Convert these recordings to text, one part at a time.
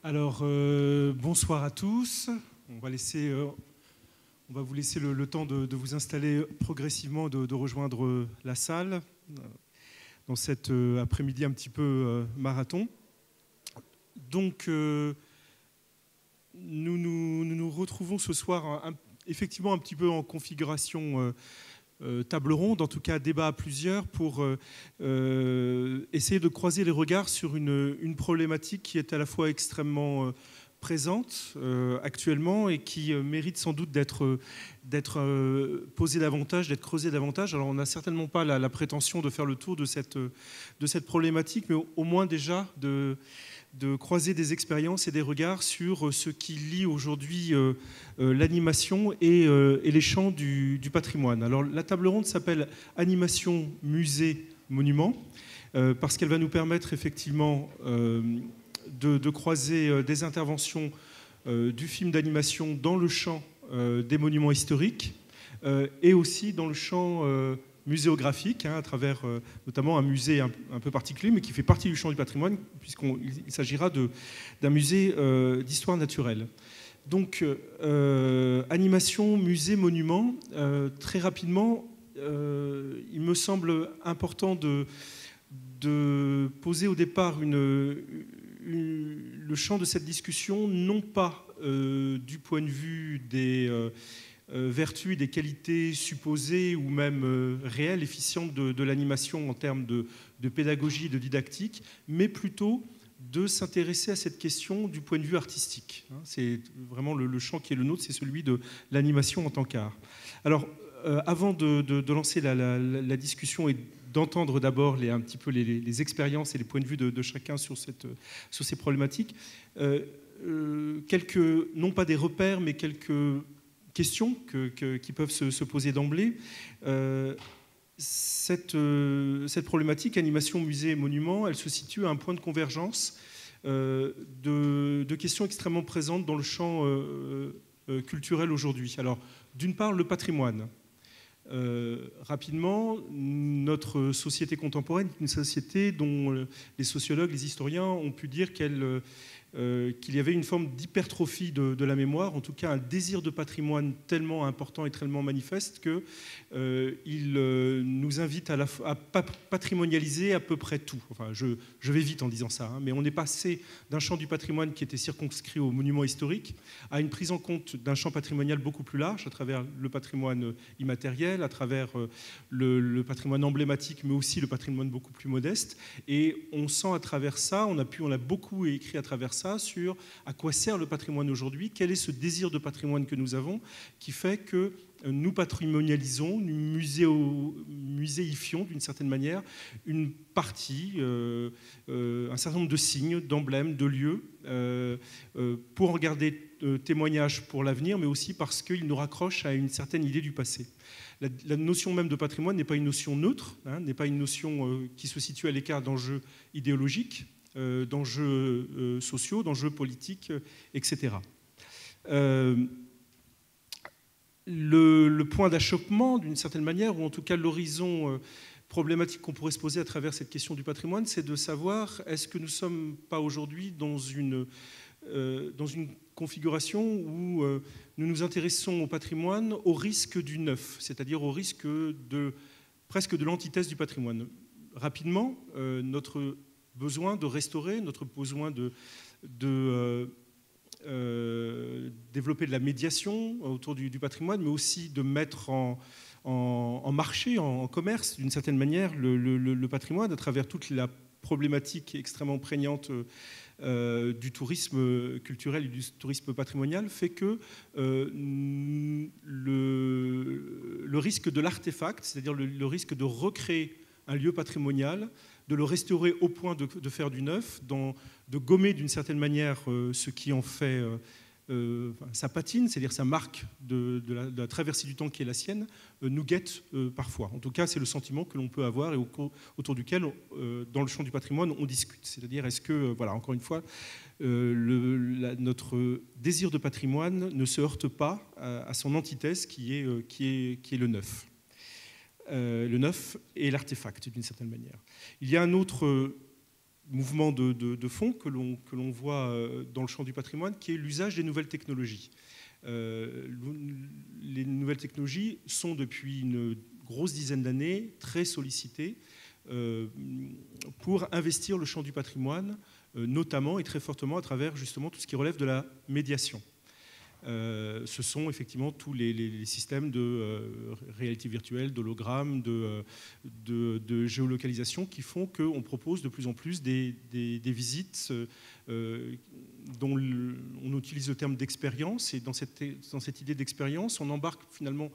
Alors, bonsoir à tous. On va vous laisser le temps de vous installer progressivement, de rejoindre la salle dans cet après-midi un petit peu marathon. Donc, nous retrouvons ce soir effectivement un petit peu en configuration table ronde, en tout cas débat à plusieurs, pour essayer de croiser les regards sur une problématique qui est à la fois extrêmement présente actuellement et qui mérite sans doute d'être posée davantage, d'être creusée davantage. Alors on n'a certainement pas la prétention de faire le tour de cette problématique, mais au moins déjà de croiser des expériences et des regards sur ce qui lie aujourd'hui l'animation et les champs du patrimoine. Alors la table ronde s'appelle Animation, Musée, Monument, parce qu'elle va nous permettre effectivement de croiser des interventions du film d'animation dans le champ des monuments historiques et aussi dans le champ muséographique, à travers notamment un musée un peu particulier, mais qui fait partie du champ du patrimoine, puisqu'il s'agira d'un musée d'histoire naturelle. Donc, animation, musée, monument, très rapidement, il me semble important de poser au départ le champ de cette discussion, non pas du point de vue des vertus et des qualités supposées ou même réelles, efficientes de l'animation en termes de pédagogie, de didactique, mais plutôt de s'intéresser à cette question du point de vue artistique. C'est vraiment le champ qui est le nôtre, c'est celui de l'animation en tant qu'art. Alors, avant de lancer la discussion et d'entendre d'abord un petit peu les expériences et les points de vue de chacun sur ces problématiques, non pas des repères, mais quelques questions qui peuvent se poser d'emblée. Cette problématique, animation, musée et monument, elle se situe à un point de convergence de questions extrêmement présentes dans le champ culturel aujourd'hui. Alors, d'une part, le patrimoine. Rapidement, notre société contemporaine est une société dont les sociologues, les historiens ont pu dire qu'il y avait une forme d'hypertrophie de la mémoire, en tout cas un désir de patrimoine tellement important et tellement manifeste qu'il nous invite à patrimonialiser à peu près tout. Enfin, je vais vite en disant ça, mais on est passé d'un champ du patrimoine qui était circonscrit aux monuments historiques à une prise en compte d'un champ patrimonial beaucoup plus large, à travers le patrimoine immatériel, à travers le patrimoine emblématique, mais aussi le patrimoine beaucoup plus modeste. Et on sent à travers ça, on a beaucoup écrit à travers ça, sur à quoi sert le patrimoine aujourd'hui, quel est ce désir de patrimoine que nous avons, qui fait que nous patrimonialisons, nous muséifions d'une certaine manière une partie, un certain nombre de signes, d'emblèmes, de lieux, pour en garder témoignage pour l'avenir, mais aussi parce qu'il nous raccroche à une certaine idée du passé. La notion même de patrimoine n'est pas une notion neutre, n'est pas une notion qui se situe à l'écart d'enjeux idéologiques, d'enjeux sociaux, d'enjeux politiques, etc. Le point d'achoppement, d'une certaine manière, ou en tout cas l'horizon problématique qu'on pourrait se poser à travers cette question du patrimoine, c'est de savoir est-ce que nous ne sommes pas aujourd'hui dans une configuration où nous nous intéressons au patrimoine au risque du neuf, c'est-à-dire au risque presque de l'antithèse du patrimoine. Rapidement, notre besoin de restaurer, notre besoin de développer de la médiation autour du patrimoine, mais aussi de mettre en marché, en commerce, d'une certaine manière, le patrimoine à travers toute la problématique extrêmement prégnante du tourisme culturel et du tourisme patrimonial, fait que le risque de l'artefact, c'est-à-dire le risque de recréer un lieu patrimonial, de le restaurer au point de faire du neuf, de gommer d'une certaine manière ce qui en fait sa patine, c'est-à-dire sa marque de la traversée du temps qui est la sienne, nous guette parfois. En tout cas, c'est le sentiment que l'on peut avoir et autour duquel, dans le champ du patrimoine, on discute. C'est-à-dire, est-ce que, voilà, encore une fois, notre désir de patrimoine ne se heurte pas à son antithèse qui est le neuf. Le neuf et l'artefact, d'une certaine manière. Il y a un autre mouvement de fond que l'on voit dans le champ du patrimoine, qui est l'usage des nouvelles technologies. Les nouvelles technologies sont depuis une grosse dizaine d'années très sollicitées pour investir le champ du patrimoine, notamment et très fortement à travers justement tout ce qui relève de la médiation. Ce sont effectivement tous les systèmes de réalité virtuelle, d'hologrammes, de géolocalisation qui font qu'on propose de plus en plus des visites dont on utilise le terme d'expérience, et dans cette idée d'expérience, on embarque finalement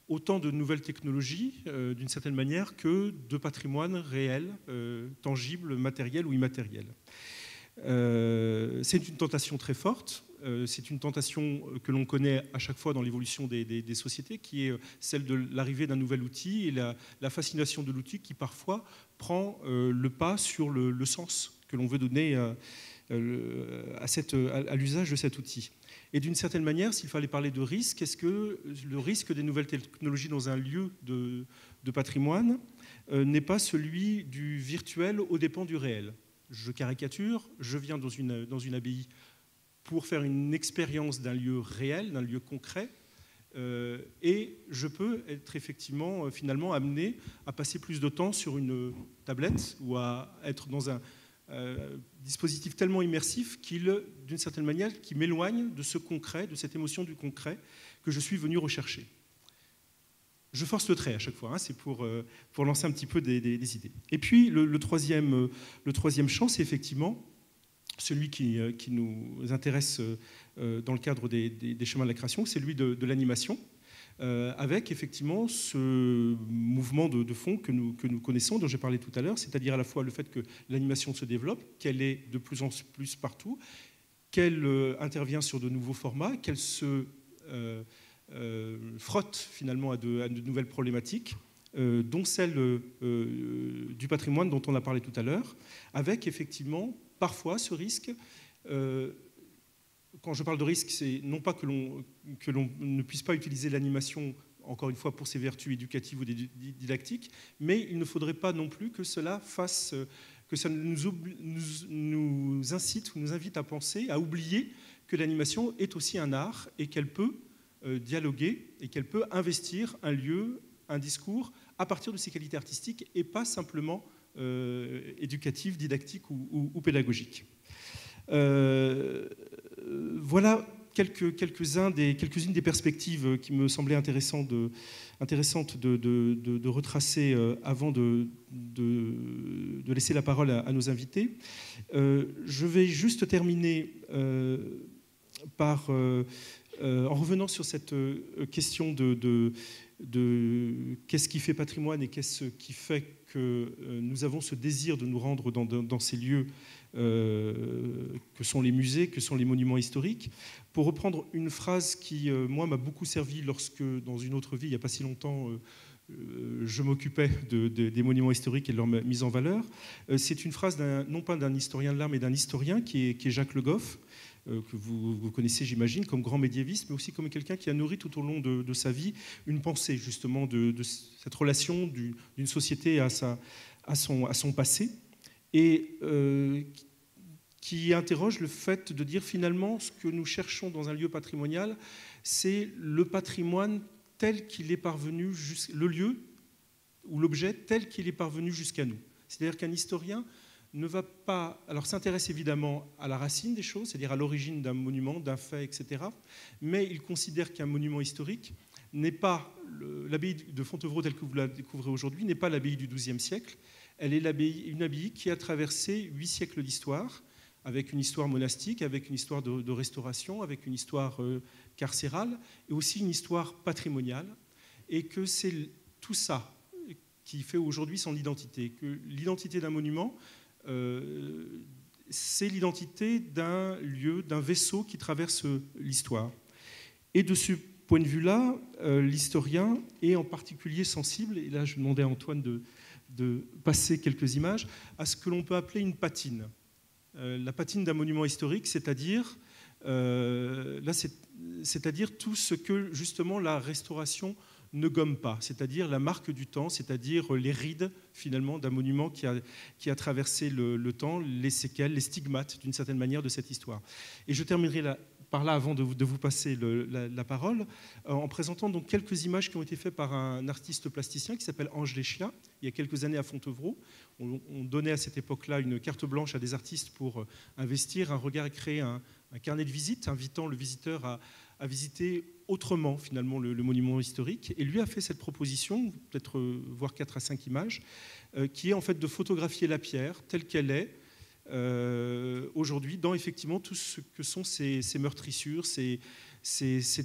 autant de nouvelles technologies, d'une certaine manière, que de patrimoine réel, tangible, matériel ou immatériel. C'est une tentation très forte. C'est une tentation que l'on connaît à chaque fois dans l'évolution des sociétés, qui est celle de l'arrivée d'un nouvel outil et la fascination de l'outil qui parfois prend le pas sur le sens que l'on veut donner à l'usage de cet outil. Et d'une certaine manière, s'il fallait parler de risque, est-ce que le risque des nouvelles technologies dans un lieu de patrimoine n'est pas celui du virtuel aux dépens du réel? Je caricature, je viens dans une abbaye pour faire une expérience d'un lieu réel, d'un lieu concret, et je peux être effectivement finalement amené à passer plus de temps sur une tablette ou à être dans un dispositif tellement immersif qu'il, d'une certaine manière, qui m'éloigne de ce concret, de cette émotion du concret que je suis venu rechercher. Je force le trait à chaque fois, hein, c'est pour lancer un petit peu des idées. Et puis le troisième champ, c'est effectivement celui qui nous intéresse dans le cadre des chemins de la création, c'est celui de l'animation, avec effectivement ce mouvement de fond que nous connaissons, dont j'ai parlé tout à l'heure, c'est-à-dire à la fois le fait que l'animation se développe, qu'elle est de plus en plus partout, qu'elle intervient sur de nouveaux formats, qu'elle se frotte finalement à de nouvelles problématiques, dont celle du patrimoine dont on a parlé tout à l'heure, avec effectivement parfois ce risque. Quand je parle de risque, c'est non pas que l'on ne puisse pas utiliser l'animation, encore une fois, pour ses vertus éducatives ou didactiques, mais il ne faudrait pas non plus que cela fasse, que ça nous incite ou nous invite à penser, à oublier que l'animation est aussi un art et qu'elle peut dialoguer et qu'elle peut investir un lieu, un discours à partir de ses qualités artistiques et pas simplement éducatives, didactiques ou pédagogiques. Voilà quelques-unes des perspectives qui me semblaient intéressantes de retracer avant de laisser la parole à nos invités. Je vais juste terminer en revenant sur cette question de qu'est-ce qui fait patrimoine et qu'est-ce qui fait que nous avons ce désir de nous rendre dans ces lieux que sont les musées, que sont les monuments historiques. Pour reprendre une phrase qui, moi, m'a beaucoup servi lorsque, dans une autre vie, il n'y a pas si longtemps, je m'occupais des monuments historiques et de leur mise en valeur. C'est une phrase non pas d'un historien de l'art, mais d'un historien qui est Jacques Le Goff, que vous connaissez, j'imagine, comme grand médiéviste, mais aussi comme quelqu'un qui a nourri tout au long de sa vie une pensée, justement, de cette relation d'une société à son passé, et qui interroge le fait de dire, finalement, ce que nous cherchons dans un lieu patrimonial, c'est le patrimoine tel qu'il est parvenu, le lieu ou l'objet tel qu'il est parvenu jusqu'à nous. C'est-à-dire qu'un historien ne va pas, alors s'intéresse évidemment à la racine des choses, c'est-à-dire à l'origine d'un monument, d'un fait, etc. Mais il considère qu'un monument historique n'est pas, l'abbaye de Fontevraud telle que vous la découvrez aujourd'hui, n'est pas l'abbaye du XIIe siècle. Elle est une abbaye qui a traversé 8 siècles d'histoire, avec une histoire monastique, avec une histoire de restauration, avec une histoire carcérale, et aussi une histoire patrimoniale, et que c'est tout ça qui fait aujourd'hui son identité, que l'identité d'un monument, c'est l'identité d'un lieu, d'un vaisseau qui traverse l'histoire. Et de ce point de vue-là, l'historien est en particulier sensible, et là je demandais à Antoine de passer quelques images, à ce que l'on peut appeler une patine. La patine d'un monument historique, c'est-à-dire tout ce que justement la restauration ne gomme pas, c'est-à-dire la marque du temps, c'est-à-dire les rides finalement d'un monument qui a traversé le temps, les séquelles, les stigmates d'une certaine manière de cette histoire. Et je terminerai par là, avant de vous passer la parole, en présentant donc quelques images qui ont été faites par un artiste plasticien qui s'appelle Ange Léchia, il y a quelques années à Fontevraud. On donnait à cette époque-là une carte blanche à des artistes pour investir un regard et créer un carnet de visite, invitant le visiteur à visiter autrement finalement le monument historique. Et lui a fait cette proposition, peut-être voir 4 à 5 images, qui est en fait de photographier la pierre telle qu'elle est, aujourd'hui, dans effectivement tout ce que sont ses meurtrissures, ses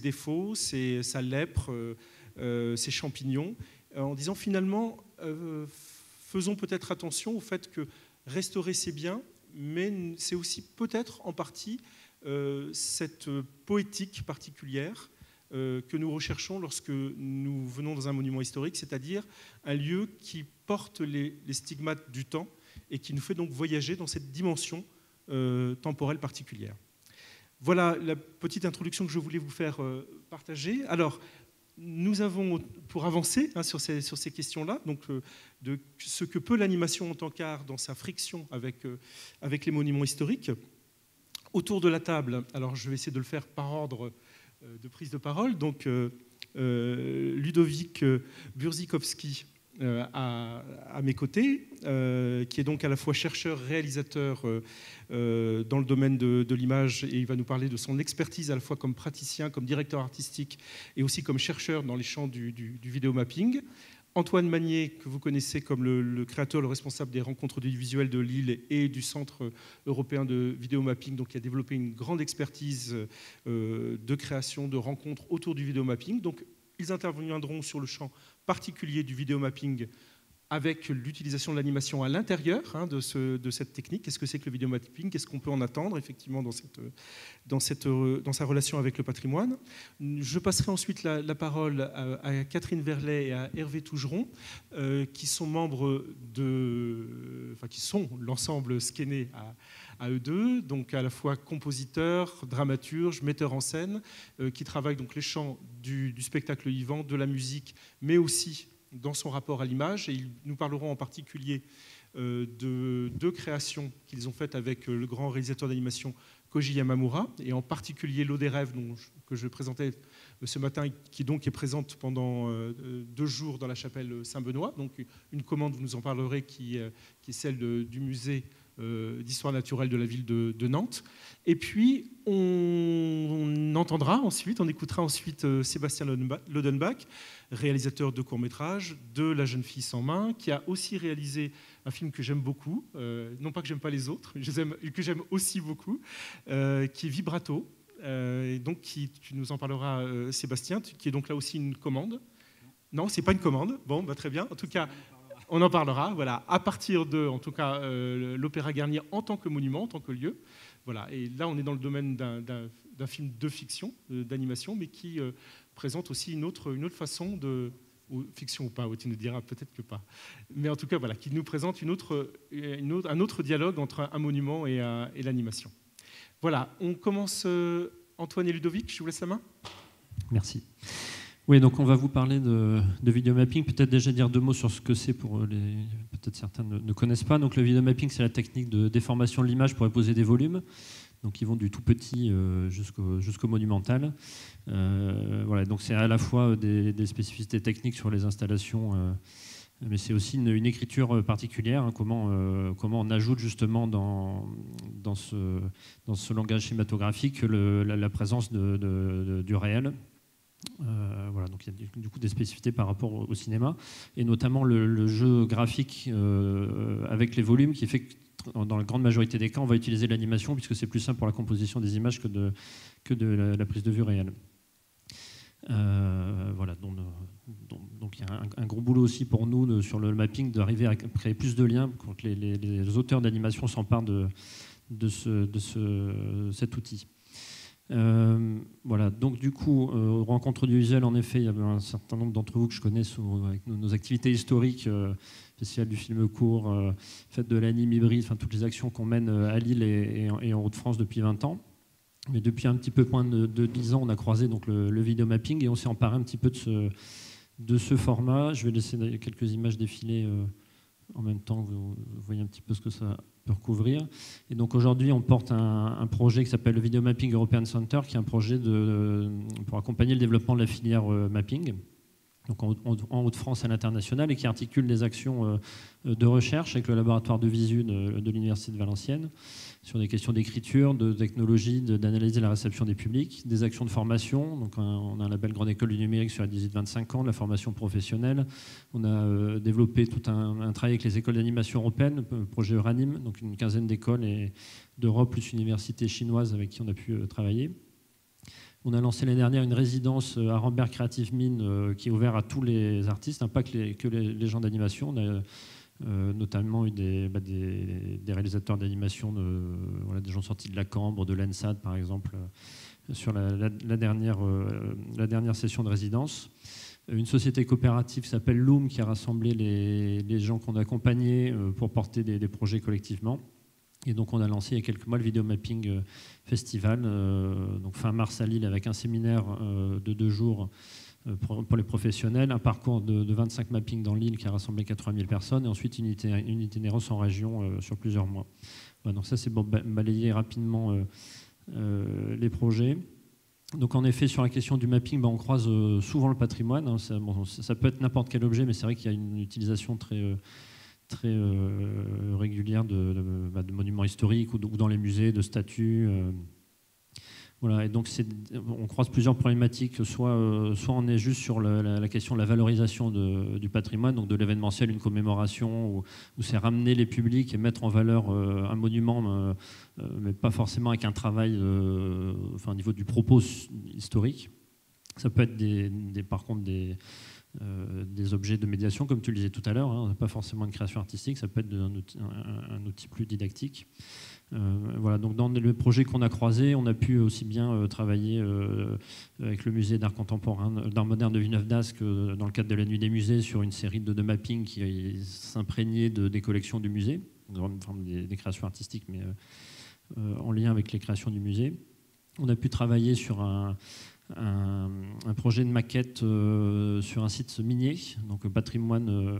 défauts, sa lèpre, ses champignons, en disant finalement, faisons peut-être attention au fait que restaurer c'est bien, mais c'est aussi peut-être en partie cette poétique particulière que nous recherchons lorsque nous venons dans un monument historique, c'est-à-dire un lieu qui porte les stigmates du temps et qui nous fait donc voyager dans cette dimension temporelle particulière. Voilà la petite introduction que je voulais vous faire partager. Alors, nous avons, pour avancer sur ces questions-là, donc de ce que peut l'animation en tant qu'art dans sa friction avec les monuments historiques, autour de la table, alors je vais essayer de le faire par ordre de prise de parole, donc Ludovic Burzikowski, à mes côtés, qui est donc à la fois chercheur, réalisateur dans le domaine de l'image, et il va nous parler de son expertise à la fois comme praticien, comme directeur artistique et aussi comme chercheur dans les champs du vidéomapping. Antoine Magnier, que vous connaissez comme le créateur, le responsable des rencontres audiovisuelles de Lille et du Centre européen de vidéomapping, donc qui a développé une grande expertise de création, de rencontres autour du vidéomapping. Donc, ils interviendront sur le champ particulier du vidéomapping avec l'utilisation de l'animation à l'intérieur de cette technique. Qu'est-ce que c'est que le vidéomapping? Qu'est-ce qu'on peut en attendre effectivement dans sa relation avec le patrimoine? Je passerai ensuite la parole à Catherine Verlet et à Hervé Tougeron, qui sont membres qui sont l'ensemble Skene à eux deux, donc à la fois compositeurs, dramaturges, metteurs en scène, qui travaillent donc les champs du spectacle vivant, de la musique, mais aussi dans son rapport à l'image. Et ils nous parleront en particulier de deux créations qu'ils ont faites avec le grand réalisateur d'animation Koji Yamamura, et en particulier L'Eau des rêves, que je présentais ce matin, qui donc est présente pendant 2 jours dans la chapelle Saint-Benoît. Donc une commande, vous nous en parlerez, qui est celle du musée d'histoire naturelle de la ville de Nantes. Et puis on écoutera ensuite Sébastien Lodenbach, réalisateur de courts-métrages, de La jeune fille sans main, qui a aussi réalisé un film que j'aime beaucoup, non pas que j'aime pas les autres, que j'aime aussi beaucoup, qui est Vibrato. Et donc tu nous en parleras, Sébastien, qui est donc là aussi une commande. Non, c'est pas une commande. Bon, très bien. En tout cas, on en parlera. Voilà, à partir de, en tout cas, l'Opéra Garnier en tant que monument, en tant que lieu. Voilà. Et là, on est dans le domaine d'un film de fiction, d'animation, mais qui présente aussi une autre façon de, ou fiction ou pas, tu nous diras peut-être que pas. Mais en tout cas, voilà, qui nous présente un autre dialogue entre un monument et l'animation. Voilà, on commence. Antoine et Ludovic, je vous laisse la main. Merci. Oui, donc on va vous parler de vidéomapping. Peut-être déjà dire 2 mots sur ce que c'est pour peut-être certains ne connaissent pas. Donc le vidéomapping, c'est la technique de déformation de l'image pour poser des volumes. Donc ils vont du tout petit jusqu'au monumental. Voilà, donc c'est à la fois des spécificités techniques sur les installations, mais c'est aussi une écriture particulière, hein, comment on ajoute justement dans ce langage cinématographique la présence du réel. Voilà, donc il y a du coup des spécificités par rapport au cinéma, et notamment le jeu graphique avec les volumes, qui fait que dans la grande majorité des cas, on va utiliser l'animation puisque c'est plus simple pour la composition des images que de la prise de vue réelle. Voilà, donc il y a un gros boulot aussi pour nous sur le mapping, d'arriver à créer plus de liens quand les auteurs d'animation s'emparent de cet outil. Voilà, donc du coup, rencontre audiovisuelle, en effet, il y avait un certain nombre d'entre vous que je connais avec nos activités historiques, Festival du film court, fête de l'anime hybride, enfin toutes les actions qu'on mène à Lille et en Hauts-de-France depuis 20 ans. Mais depuis un petit peu moins de 10 ans, on a croisé donc le vidéomapping, et on s'est emparé un petit peu de ce format. Je vais laisser quelques images défiler en même temps, vous voyez un petit peu ce que ça peut recouvrir. Et donc aujourd'hui, on porte un projet qui s'appelle le Video Mapping European Center, qui est un projet pour accompagner le développement de la filière mapping, donc en Hauts-de-France et à l'international, et qui articule des actions de recherche avec le laboratoire de Visu de l'Université de Valenciennes sur des questions d'écriture, de technologie, d'analyse et la réception des publics, des actions de formation. Donc on a un label Grande École du numérique sur les 18-25 ans, de la formation professionnelle. On a développé tout un travail avec les écoles d'animation européennes, le projet Euranim, donc une quinzaine d'écoles d'Europe plus universités chinoises avec qui on a pu travailler. On a lancé l'année dernière une résidence à Rambert Creative Mine qui est ouverte à tous les artistes, hein, pas que les gens d'animation. On a notamment eu des réalisateurs d'animation, des gens sortis de la Cambre, de l'ENSAD par exemple, sur la dernière session de résidence. Une société coopérative qui s'appelle Loom qui a rassemblé les gens qu'on a accompagnés pour porter des projets collectivement. Et donc on a lancé il y a quelques mois le Video Mapping Festival, donc fin mars à Lille, avec un séminaire de 2 jours pour les professionnels, un parcours de 25 mappings dans l'île qui a rassemblé 80 000 personnes, et ensuite une itinérance en région sur plusieurs mois. Voilà, donc ça, c'est pour balayer rapidement les projets. Donc en effet, sur la question du mapping, on croise souvent le patrimoine. Hein, ça peut être n'importe quel objet, mais c'est vrai qu'il y a une utilisation très régulière de monuments historiques ou dans les musées, de statues. Voilà, et donc on croise plusieurs problématiques. Soit on est juste sur la question de la valorisation du patrimoine, donc de l'événementiel, une commémoration, où c'est ramener les publics et mettre en valeur un monument, mais pas forcément avec un travail au niveau du propos historique. Ça peut être par contre des objets de médiation, comme tu le disais tout à l'heure, hein, pas forcément une création artistique, ça peut être un outil plus didactique. Voilà, donc dans le projet qu'on a croisé, on a pu aussi bien travailler avec le musée d'art contemporain, d'art moderne de Villeneuve-d'Ascq dans le cadre de la nuit des musées sur une série de mapping qui s'imprégnait des collections du musée, des créations artistiques, mais en lien avec les créations du musée. On a pu travailler sur un projet de maquette sur un site minier, donc patrimoine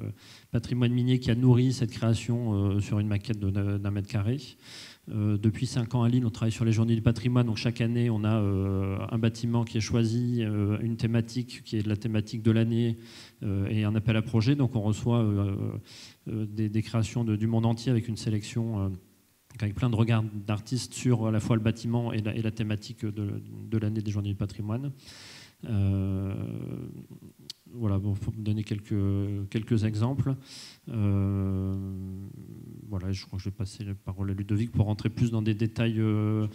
minier qui a nourri cette création sur une maquette d'1 mètre carré. Depuis 5 ans à Lille, on travaille sur les journées du patrimoine. Donc chaque année, on a un bâtiment qui est choisi, une thématique qui est la thématique de l'année et un appel à projet. Donc on reçoit des créations du monde entier avec une sélection avec plein de regards d'artistes sur à la fois le bâtiment et la thématique de l'année des journées du patrimoine. Voilà, pour vous donner quelques exemples. Voilà, je crois que je vais passer la parole à Ludovic pour rentrer plus dans des détails un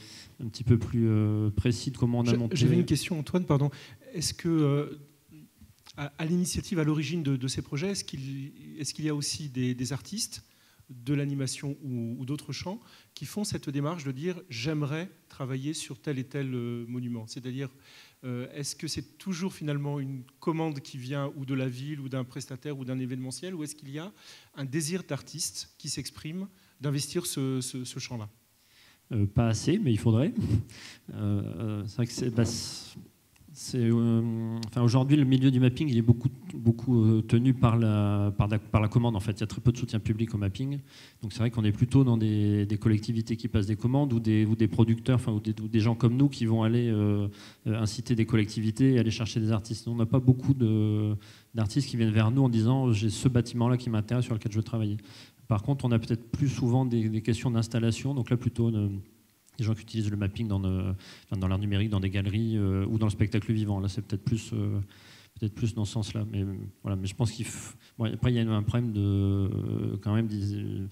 petit peu plus précis de comment on a monté. J'avais une question, Antoine, pardon. Est-ce que, à l'initiative, à l'origine de ces projets, est-ce qu'il y a aussi des artistes de l'animation ou d'autres champs qui font cette démarche de dire j'aimerais travailler sur tel et tel monument? C'est-à-dire, est-ce que c'est toujours finalement une commande qui vient ou de la ville ou d'un prestataire ou d'un événementiel, ou est-ce qu'il y a un désir d'artiste qui s'exprime d'investir ce champ-là? Pas assez, mais il faudrait. C'est vrai que aujourd'hui, le milieu du mapping, il est beaucoup tenu par la commande. En fait, il y a très peu de soutien public au mapping. Donc, c'est vrai qu'on est plutôt dans des collectivités qui passent des commandes ou des producteurs, ou des gens comme nous qui vont aller inciter des collectivités et aller chercher des artistes. On n'a pas beaucoup d'artistes qui viennent vers nous en disant j'ai ce bâtiment-là qui m'intéresse, sur lequel je veux travailler. Par contre, on a peut-être plus souvent des questions d'installation. Donc là, plutôt des gens qui utilisent le mapping dans l'art numérique, dans des galeries ou dans le spectacle vivant. Là, c'est peut-être plus dans ce sens-là. Mais voilà, mais je pense après, il y a un problème quand même de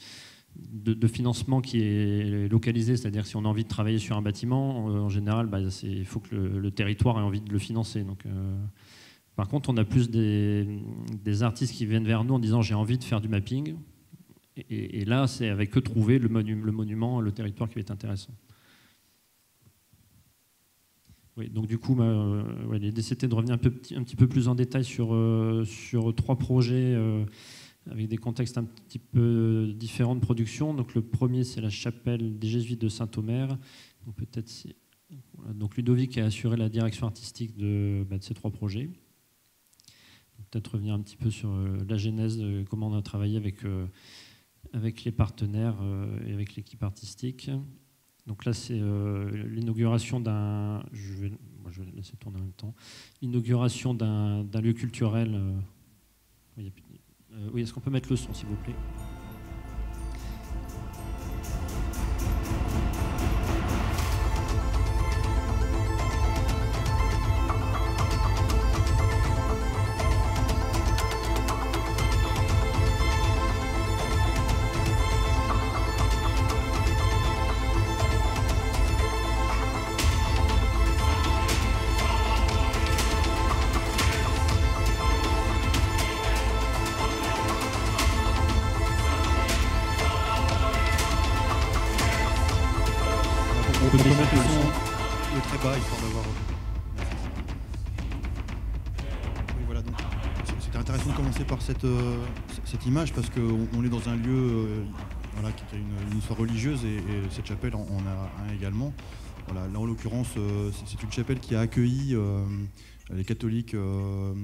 financement qui est localisé. C'est-à-dire que si on a envie de travailler sur un bâtiment, en général, il faut que le territoire ait envie de le financer. Donc, par contre, on a plus des artistes qui viennent vers nous en disant j'ai envie de faire du mapping. Et là, c'est avec eux trouver le monument, le territoire qui va être intéressant. Oui, donc du coup, l'idée c'était de revenir un petit peu plus en détail sur 3 projets avec des contextes un petit peu différents de production. Donc le premier, c'est la chapelle des Jésuites de Saint-Omer. Donc peut-être donc Ludovic a assuré la direction artistique de ces 3 projets. peut-être revenir un petit peu sur la genèse, comment on a travaillé avec les partenaires et avec l'équipe artistique. Donc là, c'est l'inauguration d'un... je vais laisser tourner en même temps. L'inauguration d'un lieu culturel. Oui, est-ce qu'on peut mettre le son, s'il vous plaît ? On peut mettre le son très bas, histoire d'avoir... Oui, voilà, donc c'était intéressant de commencer par cette image, parce qu'on est dans un lieu voilà, qui a une histoire religieuse, et cette chapelle en a un également. Voilà, là, en l'occurrence, c'est une chapelle qui a accueilli les catholiques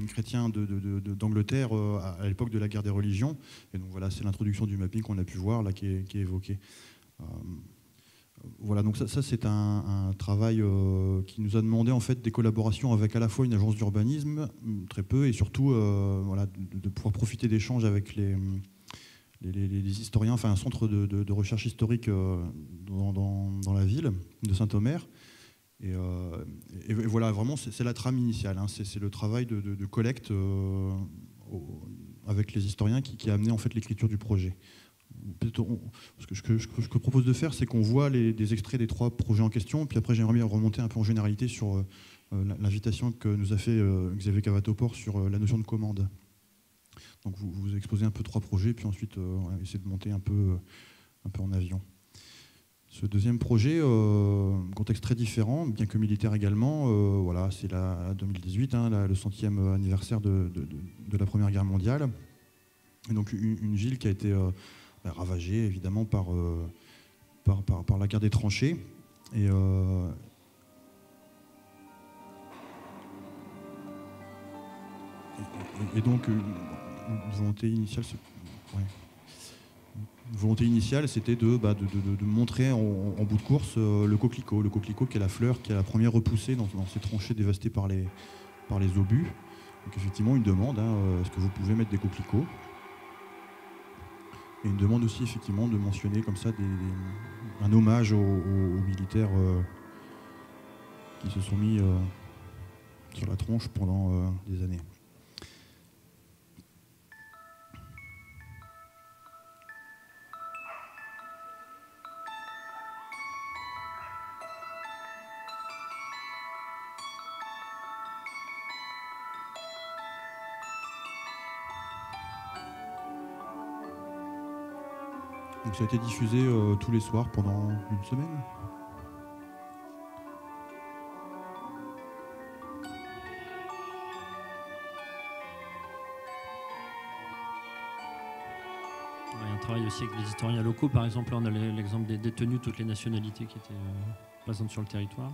chrétiens d'Angleterre à l'époque de la guerre des religions. Et donc voilà, c'est l'introduction du mapping qu'on a pu voir, là, qui est évoqué. Voilà, donc ça c'est un travail qui nous a demandé en fait des collaborations avec à la fois une agence d'urbanisme, très peu, et surtout voilà, de pouvoir profiter d'échanges avec les historiens, enfin un centre de recherche historique dans la ville de Saint-Omer. Et voilà, vraiment c'est la trame initiale, hein, c'est le travail de collecte avec les historiens qui a amené en fait l'écriture du projet. Ce que je propose de faire, c'est qu'on voit des extraits des 3 projets en question, puis après j'aimerais bien remonter un peu en généralité sur l'invitation que nous a fait Xavier Cavatoport sur la notion de commande. Donc vous exposez un peu 3 projets, puis ensuite on va essayer de monter un peu en avion. Ce deuxième projet, contexte très différent, bien que militaire également, voilà, c'est la 2018, hein, le 100e anniversaire de la Première Guerre mondiale. Et donc une ville qui a été ravagée évidemment par la guerre des tranchées. Et donc une volonté initiale, c'était de montrer en bout de course le coquelicot qui est la fleur qui a la première repoussée dans ces tranchées dévastées par les obus. Donc effectivement une demande, hein, est-ce que vous pouvez mettre des coquelicots ? Et une demande aussi effectivement de mentionner comme ça un hommage aux militaires qui se sont mis sur la tronche pendant des années. Donc ça a été diffusé tous les soirs pendant une semaine. Il y a un travail aussi avec les historiens locaux. Par exemple, là, on a l'exemple des détenus, toutes les nationalités qui étaient présentes sur le territoire.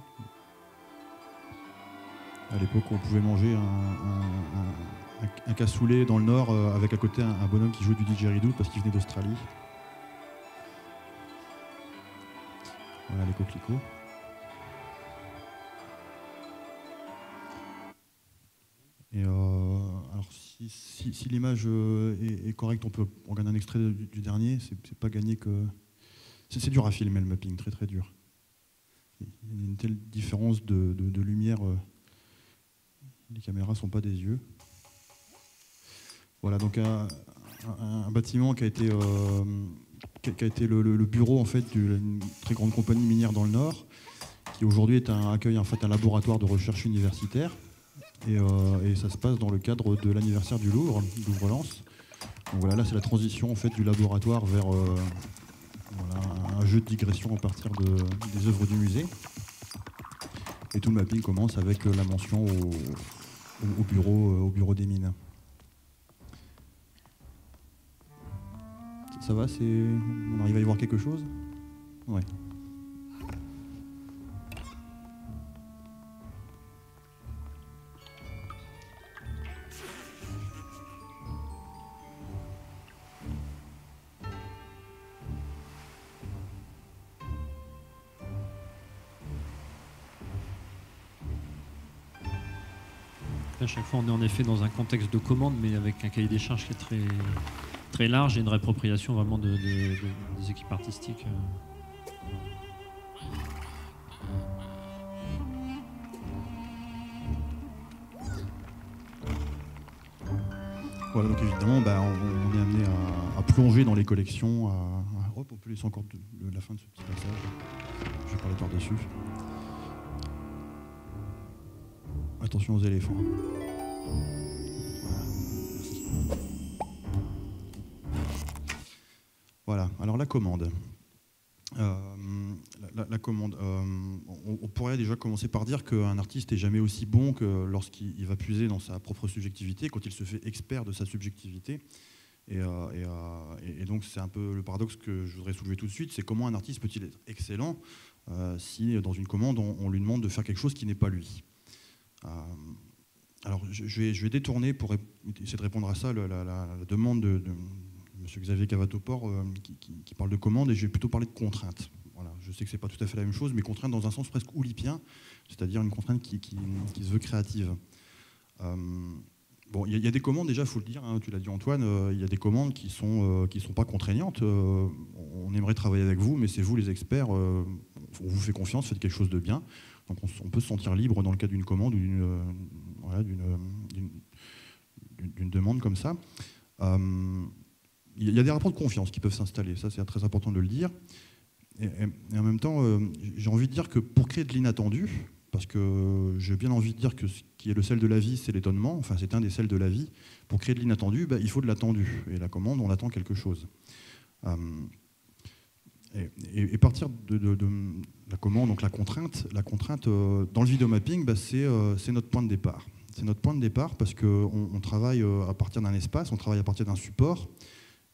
À l'époque, on pouvait manger un cassoulet dans le Nord avec à côté un bonhomme qui jouait du didgeridoo parce qu'il venait d'Australie. Voilà les coquelicots. Et alors si l'image est correcte, on peut regarder un extrait du dernier. C'est pas gagné que... C'est dur à filmer le mapping, très très dur. Il y a une telle différence de lumière. Les caméras sont pas des yeux. Voilà, donc un bâtiment qui a été le bureau en fait d'une très grande compagnie minière dans le Nord, qui aujourd'hui accueille en fait un laboratoire de recherche universitaire. Et ça se passe dans le cadre de l'anniversaire du Louvre, Louvre-Lens. Donc voilà, là c'est la transition en fait du laboratoire vers un jeu de digression à partir des œuvres du musée. Et tout le mapping commence avec la mention au bureau des mines. Ça va, on arrive à y voir quelque chose ? Ouais. À chaque fois, on est en effet dans un contexte de commande, mais avec un cahier des charges qui est très, très large et une réappropriation vraiment des équipes artistiques. Voilà, donc évidemment, on est amené à plonger dans les collections. Hop, on peut laisser encore la fin de ce petit passage. Je vais parler par-dessus. Attention aux éléphants. Voilà, alors la commande. La commande. On pourrait déjà commencer par dire qu'un artiste n'est jamais aussi bon que lorsqu'il va puiser dans sa propre subjectivité, quand il se fait expert de sa subjectivité. Et donc c'est un peu le paradoxe que je voudrais soulever tout de suite, c'est comment un artiste peut-il être excellent si dans une commande on lui demande de faire quelque chose qui n'est pas lui. Alors je vais détourner pour essayer de répondre à ça la demande de M. Xavier Cavatoport qui parle de commande, et je vais plutôt parler de contrainte. Voilà, je sais que ce n'est pas tout à fait la même chose, mais contrainte dans un sens presque oulipien, c'est-à-dire une contrainte qui se veut créative. Bon, il y a des commandes, déjà, il faut le dire, hein, tu l'as dit Antoine, il y a des commandes qui sont pas contraignantes. On aimerait travailler avec vous, mais c'est vous les experts, on vous fait confiance, faites quelque chose de bien. Donc on peut se sentir libre dans le cadre d'une commande ou d'une demande comme ça. Il y a des rapports de confiance qui peuvent s'installer, ça c'est très important de le dire. Et en même temps, j'ai envie de dire que pour créer de l'inattendu, parce que j'ai bien envie de dire que ce qui est le sel de la vie, c'est l'étonnement, enfin c'est un des sels de la vie. Pour créer de l'inattendu, il faut de l'attendu. Et la commande, on attend quelque chose. Et partir de la commande, donc la contrainte dans le vidéomapping, c'est notre point de départ. C'est notre point de départ parce qu'on travaille à partir d'un espace, on travaille à partir d'un support.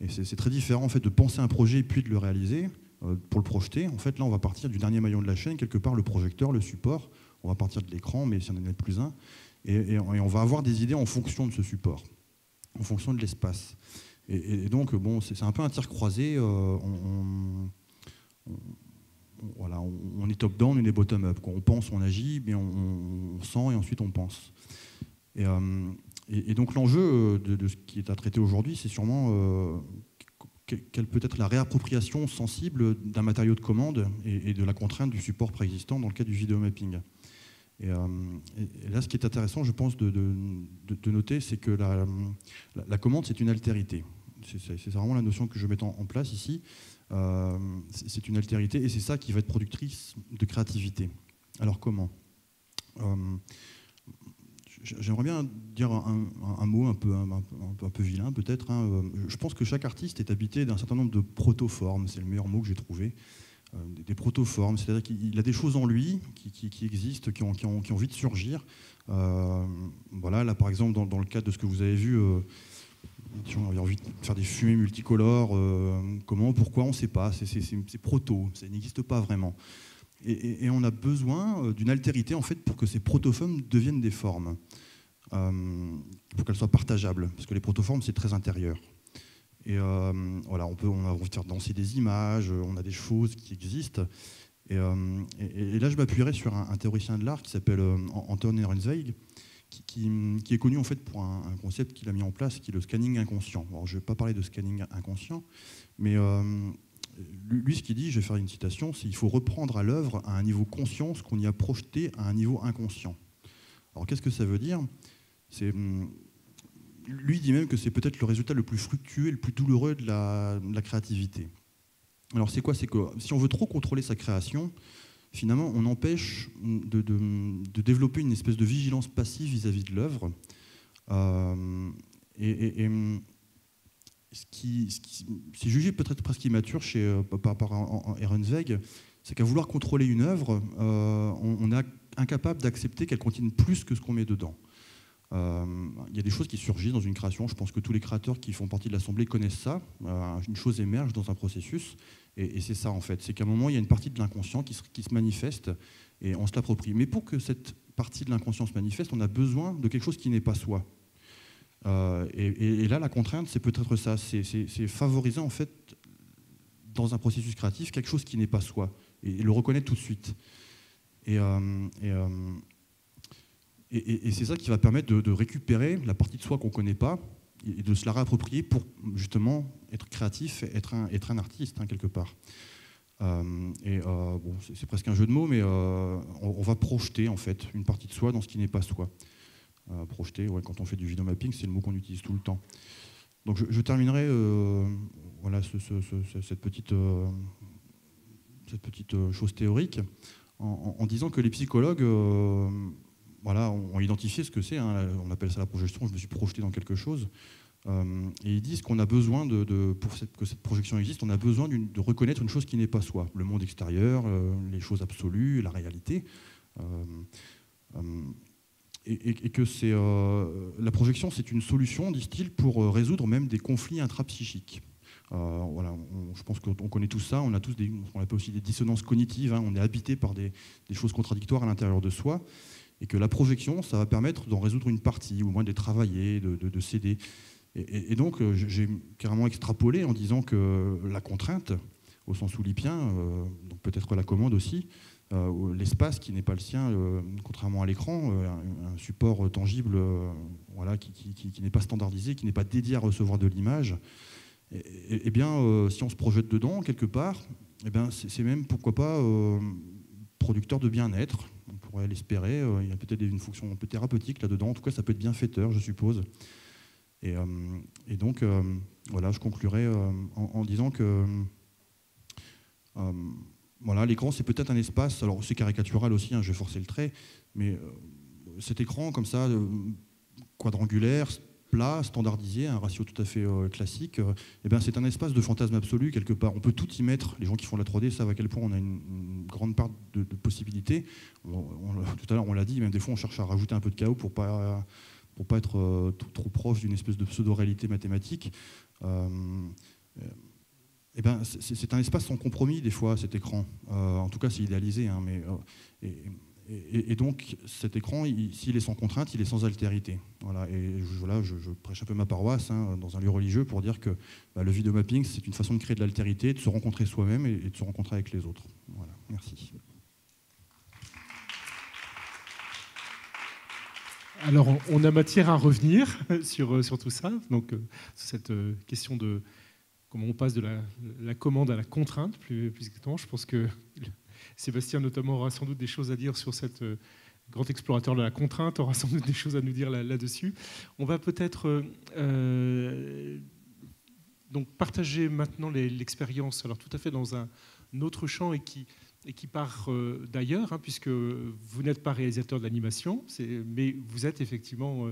Et c'est très différent en fait, de penser un projet puis de le réaliser pour le projeter. En fait, là, on va partir du dernier maillon de la chaîne, quelque part le projecteur, le support. On va partir de l'écran, mais si on en a plus un. Et on va avoir des idées en fonction de ce support, en fonction de l'espace. Et donc, bon, c'est un peu un tir croisé. Voilà, on est top-down, on est bottom-up. Quand on pense, on agit, mais on sent et ensuite on pense. Et donc l'enjeu de ce qui est à traiter aujourd'hui, c'est sûrement quelle peut être la réappropriation sensible d'un matériau de commande et de la contrainte du support préexistant dans le cas du vidéomapping. Et là, ce qui est intéressant, je pense, de noter, c'est que la commande, c'est une altérité. C'est vraiment la notion que je mets en place ici. C'est une altérité et c'est ça qui va être productrice de créativité. Alors comment ? J'aimerais bien dire un mot un peu vilain peut-être. Hein. Je pense que chaque artiste est habité d'un certain nombre de protoformes, c'est le meilleur mot que j'ai trouvé. Des protoformes, c'est-à-dire qu'il a des choses en lui qui existent, qui ont envie de surgir. Voilà, là par exemple, dans le cadre de ce que vous avez vu, si on avait envie de faire des fumées multicolores, comment, pourquoi, on ne sait pas, c'est proto, ça n'existe pas vraiment. Et on a besoin d'une altérité en fait, pour que ces protoformes deviennent des formes, pour qu'elles soient partageables, parce que les protoformes c'est très intérieur. Et voilà, on a envie de faire danser des images, on a des choses qui existent. Et là, je m'appuierai sur un théoricien de l'art qui s'appelle Anton Ehrenszweig, qui est connu en fait pour un concept qu'il a mis en place, qui est le scanning inconscient. Alors, je ne vais pas parler de scanning inconscient, mais lui, ce qu'il dit, je vais faire une citation, c'est qu'il faut reprendre à l'œuvre à un niveau conscient ce qu'on y a projeté à un niveau inconscient. Alors, qu'est-ce que ça veut dire ? Lui dit même que c'est peut-être le résultat le plus fructueux et le plus douloureux de la créativité. Alors c'est quoi ? C'est que si on veut trop contrôler sa création, finalement on empêche de développer une espèce de vigilance passive vis-à-vis de l'œuvre. C'est jugé peut-être presque immature par Ehrenszweig, c'est qu'à vouloir contrôler une œuvre, on est incapable d'accepter qu'elle contienne plus que ce qu'on met dedans. Il y a des choses qui surgissent dans une création. Je pense que tous les créateurs qui font partie de l'Assemblée connaissent ça. Une chose émerge dans un processus, et c'est ça en fait. C'est qu'à un moment, il y a une partie de l'inconscient qui se manifeste, et on se l'approprie. Mais pour que cette partie de l'inconscient se manifeste, on a besoin de quelque chose qui n'est pas soi. Et là, la contrainte, c'est peut-être ça. C'est favoriser en fait, dans un processus créatif, quelque chose qui n'est pas soi, et le reconnaître tout de suite. Et Et c'est ça qui va permettre de récupérer la partie de soi qu'on ne connaît pas et de se la réapproprier pour justement être créatif, être un artiste, hein, quelque part. Bon, c'est presque un jeu de mots, mais on va projeter en fait une partie de soi dans ce qui n'est pas soi. Projeter, ouais, quand on fait du vidéo mapping, c'est le mot qu'on utilise tout le temps. Donc je terminerai voilà, cette petite chose théorique en disant que les psychologues voilà, ont identifié ce que c'est, hein, on appelle ça la projection, je me suis projeté dans quelque chose, et ils disent qu'on a besoin, pour que cette projection existe, on a besoin de reconnaître une chose qui n'est pas soi, le monde extérieur, les choses absolues, la réalité, et que la projection c'est une solution, disent-ils, pour résoudre même des conflits intrapsychiques. Voilà, je pense qu'on connaît tout ça, on a tous on appelle aussi des dissonances cognitives, hein, on est habité par des choses contradictoires à l'intérieur de soi, et que la projection, ça va permettre d'en résoudre une partie, ou au moins de les travailler, de s'aider. Et donc, j'ai carrément extrapolé en disant que la contrainte, au sens oulipien, donc peut-être la commande aussi, l'espace qui n'est pas le sien, contrairement à l'écran, un support tangible voilà, qui n'est pas standardisé, qui n'est pas dédié à recevoir de l'image, et bien, si on se projette dedans, quelque part, eh bien, c'est même, pourquoi pas, producteur de bien-être. On pourrait l'espérer. Il y a peut-être une fonction un peu thérapeutique là-dedans. En tout cas, ça peut être bienfaiteur, je suppose. Et donc, voilà, je conclurai en disant que voilà, l'écran, c'est peut-être un espace, alors c'est caricatural aussi, hein, je vais forcer le trait, mais cet écran, comme ça, quadrangulaire, plat, standardisé, un ratio tout à fait classique, eh ben, c'est un espace de fantasme absolu quelque part. On peut tout y mettre. Les gens qui font la 3D savent à quel point on a une grande part de possibilités. Tout à l'heure, on l'a dit, même des fois, on cherche à rajouter un peu de chaos pour pas être trop proche d'une espèce de pseudo-réalité mathématique. Eh ben, c'est un espace sans compromis, des fois, cet écran. En tout cas, c'est idéalisé. Hein, et donc, cet écran, s'il est sans contrainte, il est sans altérité. Voilà, et voilà, je prêche un peu ma paroisse, hein, dans un lieu religieux, pour dire que le vidéomapping, c'est une façon de créer de l'altérité, de se rencontrer soi-même et de se rencontrer avec les autres. Voilà, merci. Alors, on a matière à revenir sur tout ça, donc cette question de comment on passe de la commande à la contrainte, plus exactement. Je pense que Sébastien, notamment, aura sans doute des choses à dire sur cette grand explorateur de la contrainte, aura sans doute des choses à nous dire là-dessus. On va peut-être donc partager maintenant l'expérience, alors tout à fait dans un autre champ et qui part d'ailleurs, hein, puisque vous n'êtes pas réalisateur de l'animation, mais vous êtes effectivement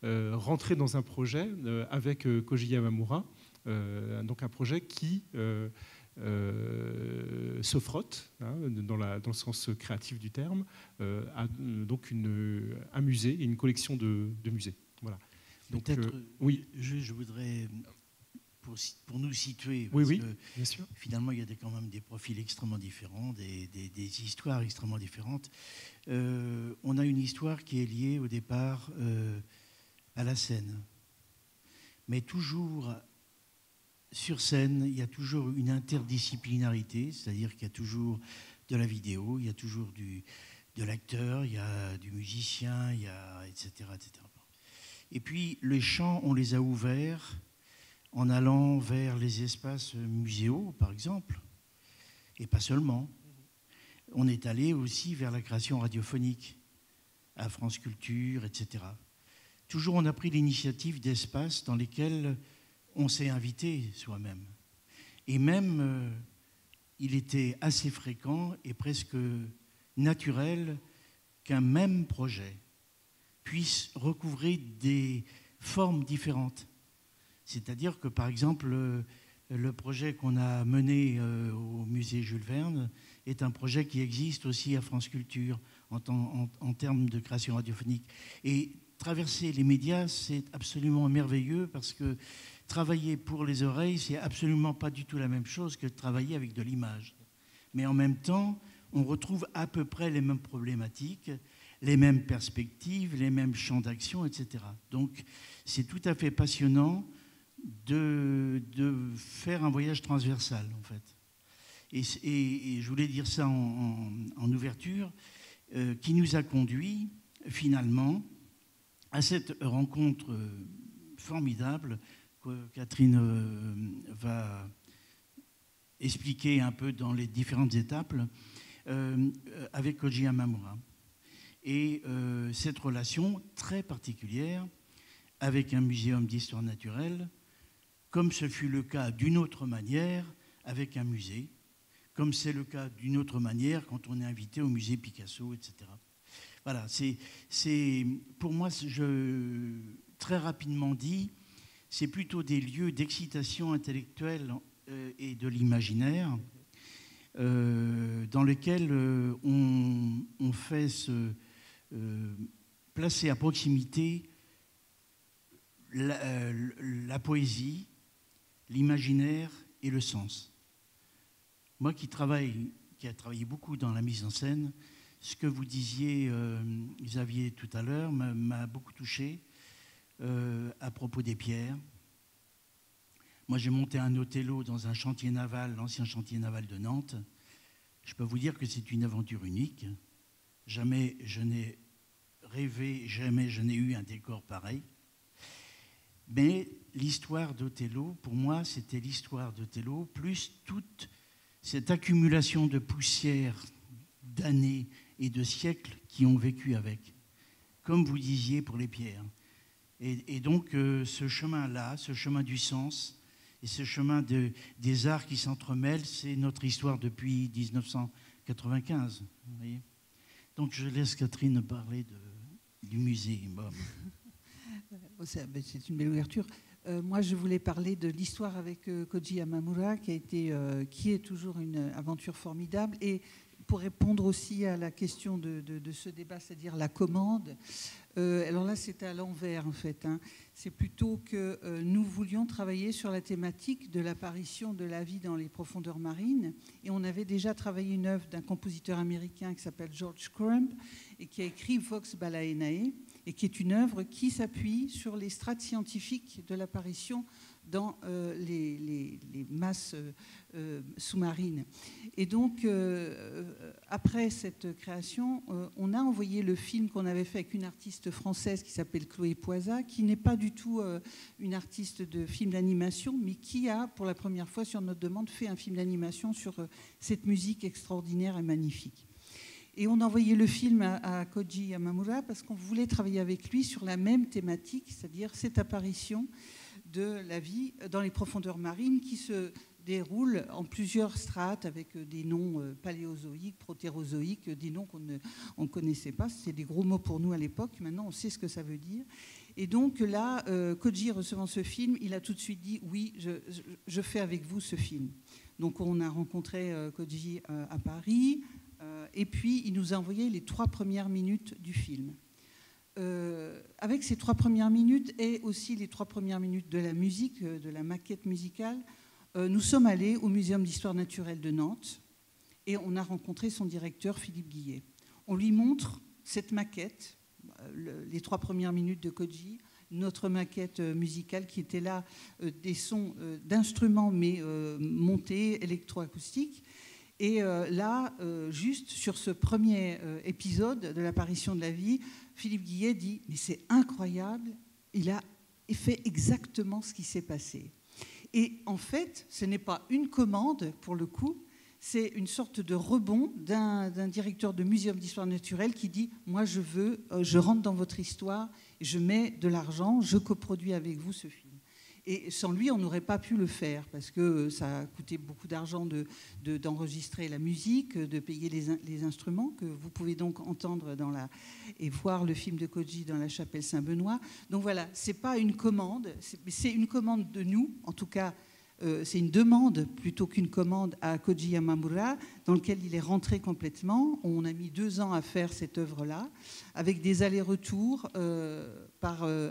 rentré dans un projet avec Koji Yamamura, donc un projet qui se frotte, hein, dans le sens créatif du terme, à donc un musée et une collection de musées. Voilà. Donc, oui. Je voudrais, pour nous situer, parce oui, que bien sûr. Finalement, il y a quand même des profils extrêmement différents, des histoires extrêmement différentes. On a une histoire qui est liée au départ à la scène, mais toujours sur scène, il y a toujours une interdisciplinarité, c'est-à-dire qu'il y a toujours de la vidéo, il y a toujours de l'acteur, il y a du musicien, il y a etc., etc. Et puis les champs, on les a ouverts en allant vers les espaces muséaux, par exemple, et pas seulement. On est allé aussi vers la création radiophonique, à France Culture, etc. Toujours, on a pris l'initiative d'espaces dans lesquels on s'est invité soi-même. Et même, il était assez fréquent et presque naturel qu'un même projet puisse recouvrer des formes différentes. C'est-à-dire que, par exemple, le projet qu'on a mené au musée Jules Verne est un projet qui existe aussi à France Culture en termes de création radiophonique. Et traverser les médias, c'est absolument merveilleux parce que travailler pour les oreilles, c'est absolument pas du tout la même chose que de travailler avec de l'image. Mais en même temps, on retrouve à peu près les mêmes problématiques, les mêmes perspectives, les mêmes champs d'action, etc. Donc, c'est tout à fait passionnant de faire un voyage transversal, en fait. Et je voulais dire ça en ouverture, qui nous a conduits finalement, à cette rencontre formidable que Catherine va expliquer un peu dans les différentes étapes, avec Koji Yamamura. Et cette relation très particulière avec un muséum d'histoire naturelle, comme ce fut le cas d'une autre manière avec un musée, comme c'est le cas d'une autre manière quand on est invité au musée Picasso, etc. Voilà, c'est pour moi, très rapidement dit, c'est plutôt des lieux d'excitation intellectuelle et de l'imaginaire dans lesquels on fait placer à proximité la poésie, l'imaginaire et le sens. Moi qui a travaillé beaucoup dans la mise en scène, ce que vous disiez, Xavier, tout à l'heure, m'a beaucoup touché à propos des pierres. Moi, j'ai monté un Othello dans un chantier naval, l'ancien chantier naval de Nantes. Je peux vous dire que c'est une aventure unique. Jamais je n'ai rêvé, jamais je n'ai eu un décor pareil. Mais l'histoire d'Othello, pour moi, c'était l'histoire d'Othello, plus toute cette accumulation de poussière d'années et de siècles qui ont vécu avec, comme vous disiez pour les pierres. Et donc, ce chemin-là, ce chemin du sens, et ce chemin des arts qui s'entremêlent, c'est notre histoire depuis 1995. Vous voyez ? Donc, je laisse Catherine parler du musée. Bon. C'est une belle ouverture. Moi, je voulais parler de l'histoire avec Koji Yamamura, qui est toujours une aventure formidable. Et pour répondre aussi à la question de ce débat, c'est-à-dire la commande, alors là, c'est à l'envers, en fait. C'est plutôt que nous voulions travailler sur la thématique de l'apparition de la vie dans les profondeurs marines. Et on avait déjà travaillé une œuvre d'un compositeur américain qui s'appelle George Crumb et qui a écrit Vox Balaenae, et qui est une œuvre qui s'appuie sur les strates scientifiques de l'apparition dans les masses sous-marines. Et donc, après cette création, on a envoyé le film qu'on avait fait avec une artiste française qui s'appelle Chloé Poisa, qui n'est pas du tout une artiste de film d'animation, mais qui a, pour la première fois sur notre demande, fait un film d'animation sur cette musique extraordinaire et magnifique. Et on a envoyé le film à Koji Yamamura parce qu'on voulait travailler avec lui sur la même thématique, c'est-à-dire cette apparition de la vie dans les profondeurs marines qui se déroule en plusieurs strates avec des noms paléozoïques, protérozoïques, des noms qu'on ne connaissait pas. C'était des gros mots pour nous à l'époque. Maintenant, on sait ce que ça veut dire. Et donc là, Koji, recevant ce film, il a tout de suite dit « Oui, je fais avec vous ce film ». Donc on a rencontré Koji à Paris. Et puis, il nous a envoyé les 3 premières minutes du film. Avec ces 3 premières minutes et aussi les 3 premières minutes de la musique, de la maquette musicale, nous sommes allés au Muséum d'histoire naturelle de Nantes et on a rencontré son directeur, Philippe Guillet. On lui montre cette maquette, les 3 premières minutes de Koji, notre maquette musicale qui était là, des sons d'instruments mais montés, électroacoustiques. Et là, juste sur ce premier épisode de l'apparition de la vie, Philippe Guillet dit « Mais c'est incroyable, il a fait exactement ce qui s'est passé ». Et en fait, ce n'est pas une commande, pour le coup, c'est une sorte de rebond d'un directeur de muséum d'histoire naturelle qui dit « Moi, je rentre dans votre histoire, je mets de l'argent, je coproduis avec vous ce film ». Et sans lui, on n'aurait pas pu le faire parce que ça a coûté beaucoup d'argent d'enregistrer la musique, de payer les instruments que vous pouvez donc entendre et voir le film de Koji dans la chapelle Saint-Benoît. Donc voilà, c'est pas une commande, c'est une commande de nous, en tout cas. C'est une demande plutôt qu'une commande à Koji Yamamura, dans lequel il est rentré complètement. On a mis 2 ans à faire cette œuvre-là, avec des allers-retours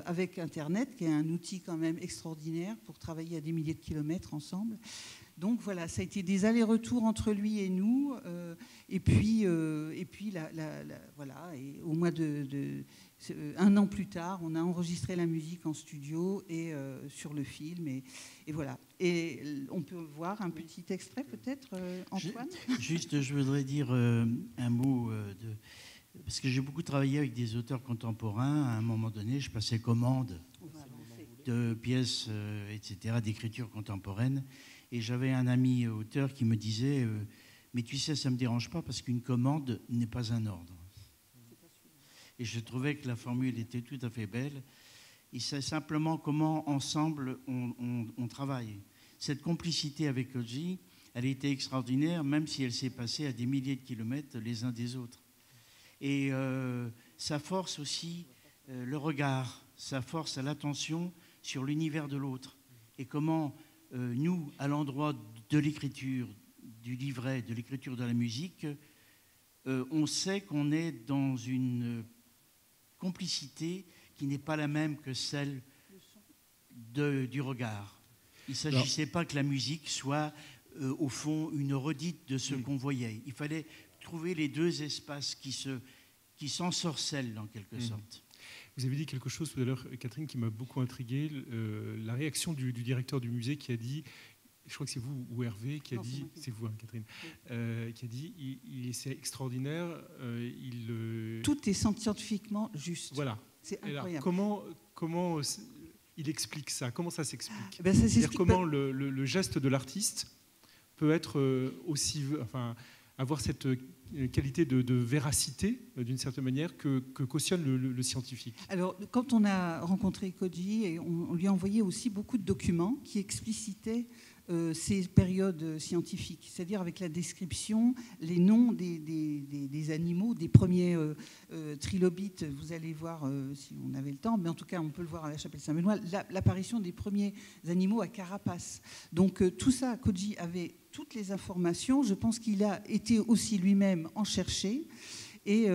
avec Internet, qui est un outil quand même extraordinaire pour travailler à des milliers de kilomètres ensemble. Donc voilà, ça a été des allers-retours entre lui et nous, et puis voilà. Et au mois un an plus tard, on a enregistré la musique en studio et sur le film, et voilà. Et on peut voir un petit extrait peut-être, Antoine. Juste, je voudrais dire un mot parce que j'ai beaucoup travaillé avec des auteurs contemporains. À un moment donné, je passais commande de pièces, etc., d'écriture contemporaine. Et j'avais un ami auteur qui me disait mais tu sais, ça ne me dérange pas parce qu'une commande n'est pas un ordre. Et je trouvais que la formule était tout à fait belle. Et c'est simplement comment, ensemble, on travaille. Cette complicité avec Koji, elle était extraordinaire, même si elle s'est passée à des milliers de kilomètres les uns des autres. Et ça force aussi le regard, ça force à l'attention sur l'univers de l'autre. Et comment nous, à l'endroit de l'écriture, du livret, de l'écriture de la musique, on sait qu'on est dans une complicité qui n'est pas la même que celle du regard. Il ne s'agissait pas que la musique soit, au fond, une redite de ce qu'on voyait. Il fallait trouver les deux espaces qui s'ensorcellent, en quelque sorte. Vous avez dit quelque chose tout à l'heure, Catherine, qui m'a beaucoup intrigué, la réaction du directeur du musée qui a dit, je crois que c'est vous ou Hervé qui a dit, c'est vous, hein, Catherine, qui a dit, c'est extraordinaire. Tout est scientifiquement juste. Voilà. C'est incroyable. Alors, comment il explique ça? Comment ça s'explique? Ben, ça C'est-à-dire comment le geste de l'artiste peut être aussi, enfin, avoir cette qualité de véracité, d'une certaine manière, que cautionne le scientifique. Alors, quand on a rencontré Koji, et on lui a envoyé aussi beaucoup de documents qui explicitaient ces périodes scientifiques, c'est-à-dire avec la description, les noms des animaux, des premiers trilobites. Vous allez voir si on avait le temps, mais en tout cas, on peut le voir à la chapelle Saint-Benoît, l'apparition des premiers animaux à carapace. Donc, tout ça, Koji avait toutes les informations. Je pense qu'il a été aussi lui-même en chercher. Et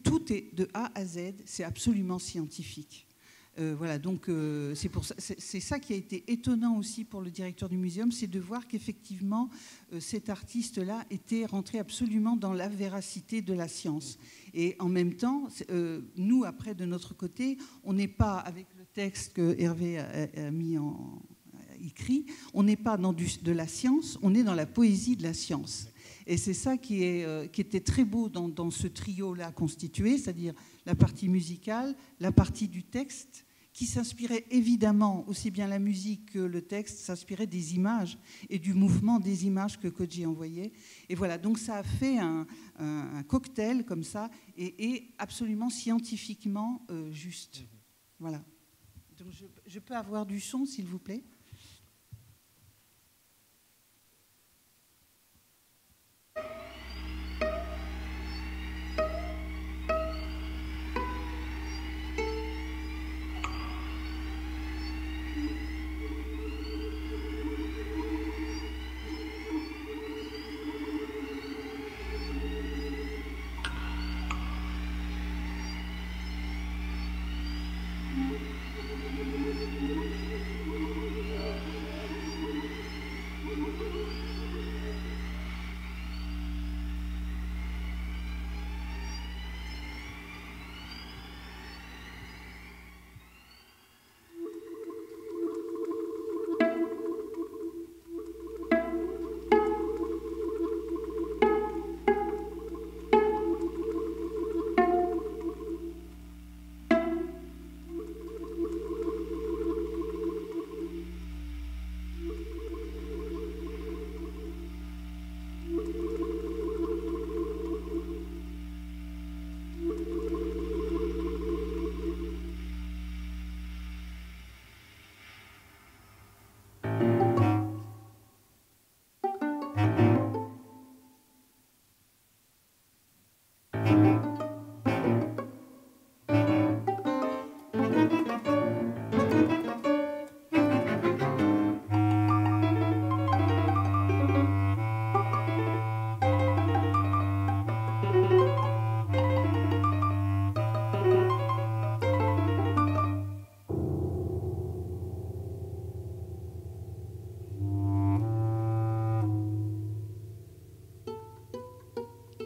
tout est de A à Z, c'est absolument scientifique. Voilà, donc c'est ça qui a été étonnant aussi pour le directeur du muséum, c'est de voir qu'effectivement cet artiste-là était rentré absolument dans la véracité de la science. Et en même temps, nous, après, de notre côté, on n'est pas, avec le texte que Hervé a mis en écrit, on n'est pas dans de la science, on est dans la poésie de la science. Et c'est ça qui était très beau dans ce trio-là constitué, c'est-à-dire la partie musicale, la partie du texte, qui s'inspirait évidemment, aussi bien la musique que le texte, s'inspirait des images et du mouvement des images que Koji envoyait. Et voilà, donc ça a fait un cocktail comme ça, et absolument scientifiquement juste. Voilà. Donc je peux avoir du son, s'il vous plaît ?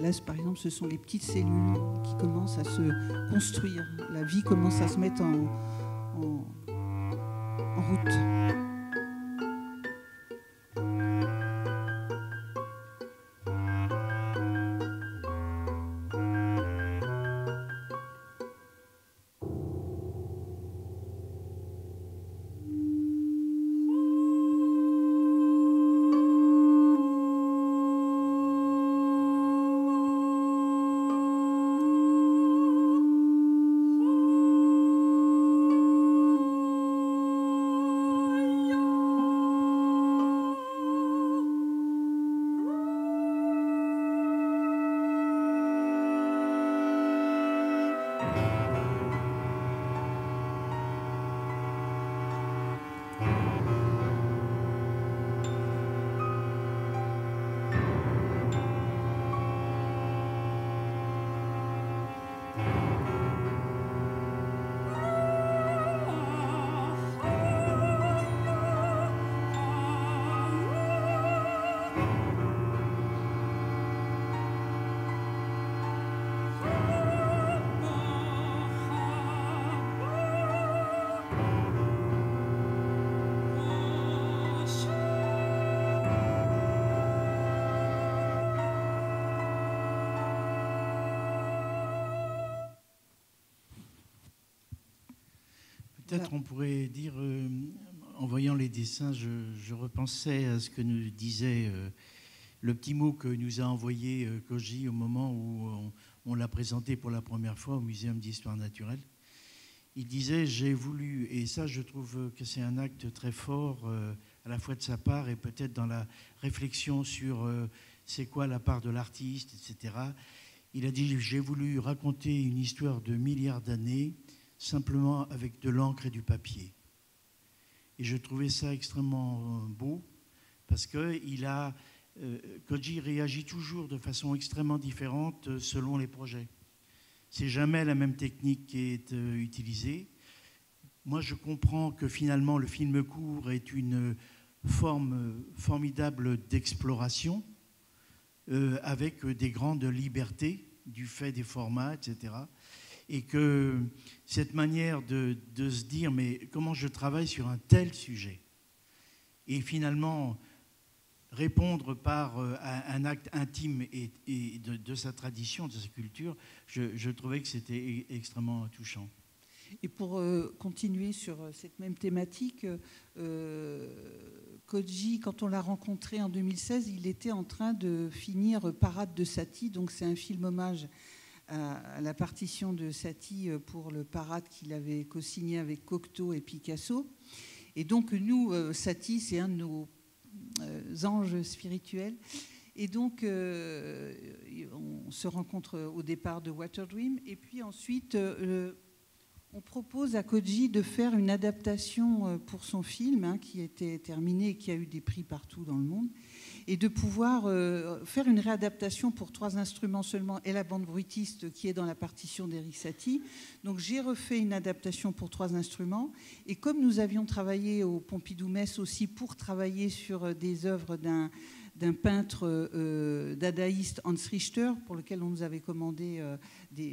Là, par exemple, ce sont les petites cellules qui commencent à se construire. La vie commence à se mettre en route. Peut-être on pourrait dire, en voyant les dessins, je repensais à ce que nous disait le petit mot que nous a envoyé Koji au moment où on l'a présenté pour la première fois au Muséum d'Histoire Naturelle. Il disait « j'ai voulu », et ça je trouve que c'est un acte très fort à la fois de sa part et peut-être dans la réflexion sur c'est quoi la part de l'artiste, etc. Il a dit « j'ai voulu raconter une histoire de milliards d'années simplement avec de l'encre et du papier ». Et je trouvais ça extrêmement beau parce que Koji réagit toujours de façon extrêmement différente selon les projets. C'est jamais la même technique qui est utilisée. Moi, je comprends que finalement, le film court est une forme formidable d'exploration avec des grandes libertés du fait des formats, etc. Et que cette manière de se dire, mais comment je travaille sur un tel sujet? Et finalement, répondre par un acte intime et de sa tradition, de sa culture, je trouvais que c'était extrêmement touchant. Et pour continuer sur cette même thématique, Koji, quand on l'a rencontré en 2016, il était en train de finir Parade de Satie, donc c'est un film hommage à la partition de Satie pour le Parade qu'il avait co-signé avec Cocteau et Picasso. Et donc nous, Satie, c'est un de nos anges spirituels. Et donc, on se rencontre au départ de Water Dream. Et puis ensuite, on propose à Koji de faire une adaptation pour son film, qui était terminé et qui a eu des prix partout dans le monde, et de pouvoir faire une réadaptation pour 3 instruments seulement et la bande bruitiste qui est dans la partition d'Éric Satie. Donc j'ai refait une adaptation pour 3 instruments. Et comme nous avions travaillé au Pompidou-Metz aussi pour travailler sur des œuvres d'un peintre dadaïste, Hans Richter, pour lequel on nous avait commandé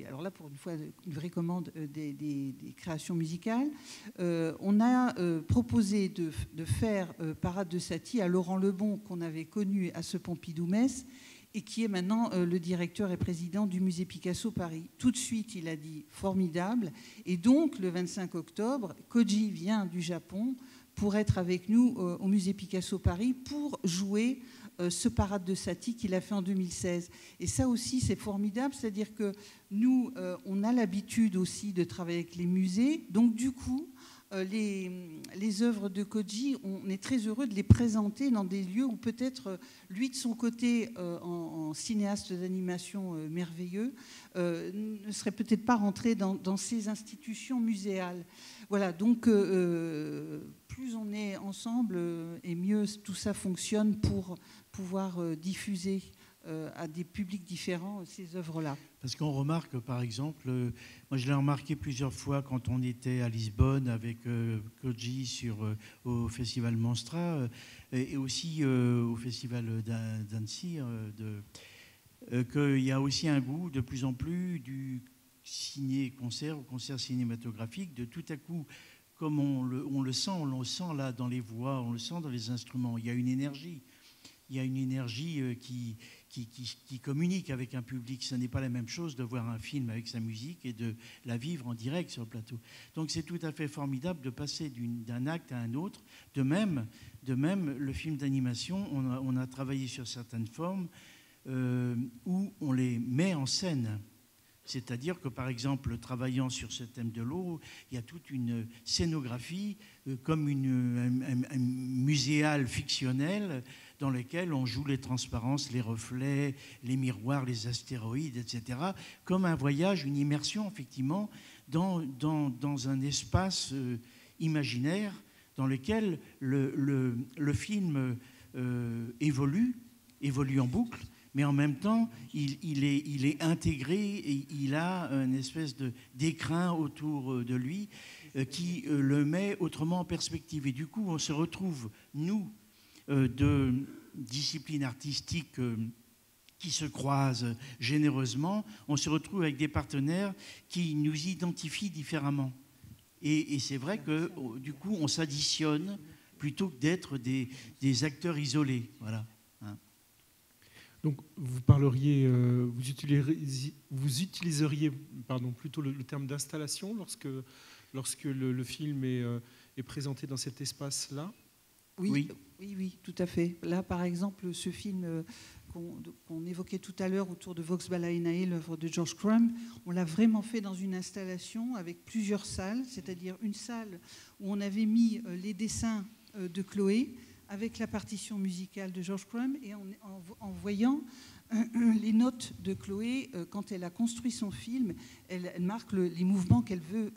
alors là pour une fois une vraie commande, des créations musicales. On a proposé de faire Parade de Satie à Laurent Lebon, qu'on avait connu à ce Pompidou-Metz et qui est maintenant le directeur et président du musée Picasso Paris. Tout de suite, il a dit formidable. Et donc, le 25 octobre, Koji vient du Japon pour être avec nous au musée Picasso Paris pour jouer ce Parade de Satie qu'il a fait en 2016. Et ça aussi, c'est formidable, c'est-à-dire que nous, on a l'habitude aussi de travailler avec les musées, donc du coup, les œuvres de Koji, on est très heureux de les présenter dans des lieux où peut-être lui, de son côté, en cinéaste d'animation merveilleux, ne serait peut-être pas rentré dans ces institutions muséales. Voilà, donc plus on est ensemble et mieux tout ça fonctionne pour pouvoir diffuser à des publics différents ces œuvres-là. Parce qu'on remarque, par exemple, moi je l'ai remarqué plusieurs fois quand on était à Lisbonne avec Koji au Festival Monstra et aussi au Festival d'Annecy, qu'il y a aussi un goût de plus en plus du ciné-concert ou concert cinématographique, de tout à coup, comme on le sent là dans les voix, on le sent dans les instruments, il y a une énergie. Il y a une énergie qui communique avec un public. Ce n'est pas la même chose de voir un film avec sa musique et de la vivre en direct sur le plateau. Donc c'est tout à fait formidable de passer d'un acte à un autre. De même le film d'animation, on a travaillé sur certaines formes où on les met en scène. C'est-à-dire que, par exemple, travaillant sur ce thème de l'eau, il y a toute une scénographie comme un muséal fictionnel dans lequel on joue les transparences, les reflets, les miroirs, les astéroïdes, etc. Comme un voyage, une immersion, effectivement, dans un espace imaginaire dans lequel le film évolue en boucle, mais en même temps, il est intégré et il a une espèce d'écrin autour de lui qui le met autrement en perspective. Et du coup, on se retrouve, nous, de disciplines artistiques qui se croisent généreusement, on se retrouve avec des partenaires qui nous identifient différemment. Et c'est vrai que, du coup, on s'additionne plutôt que d'être des acteurs isolés. Voilà. Donc, vous parleriez, vous utiliseriez plutôt le terme d'installation lorsque lorsque le film est présenté dans cet espace-là? Oui, tout à fait. Là, par exemple, ce film qu'on évoquait tout à l'heure autour de Vox Balaenae, l'œuvre de George Crumb, on l'a vraiment fait dans une installation avec plusieurs salles, c'est-à-dire une salle où on avait mis les dessins de Chloé avec la partition musicale de George Crumb et en voyant les notes de Chloé, quand elle a construit son film, elle marque les mouvements qu'elle veut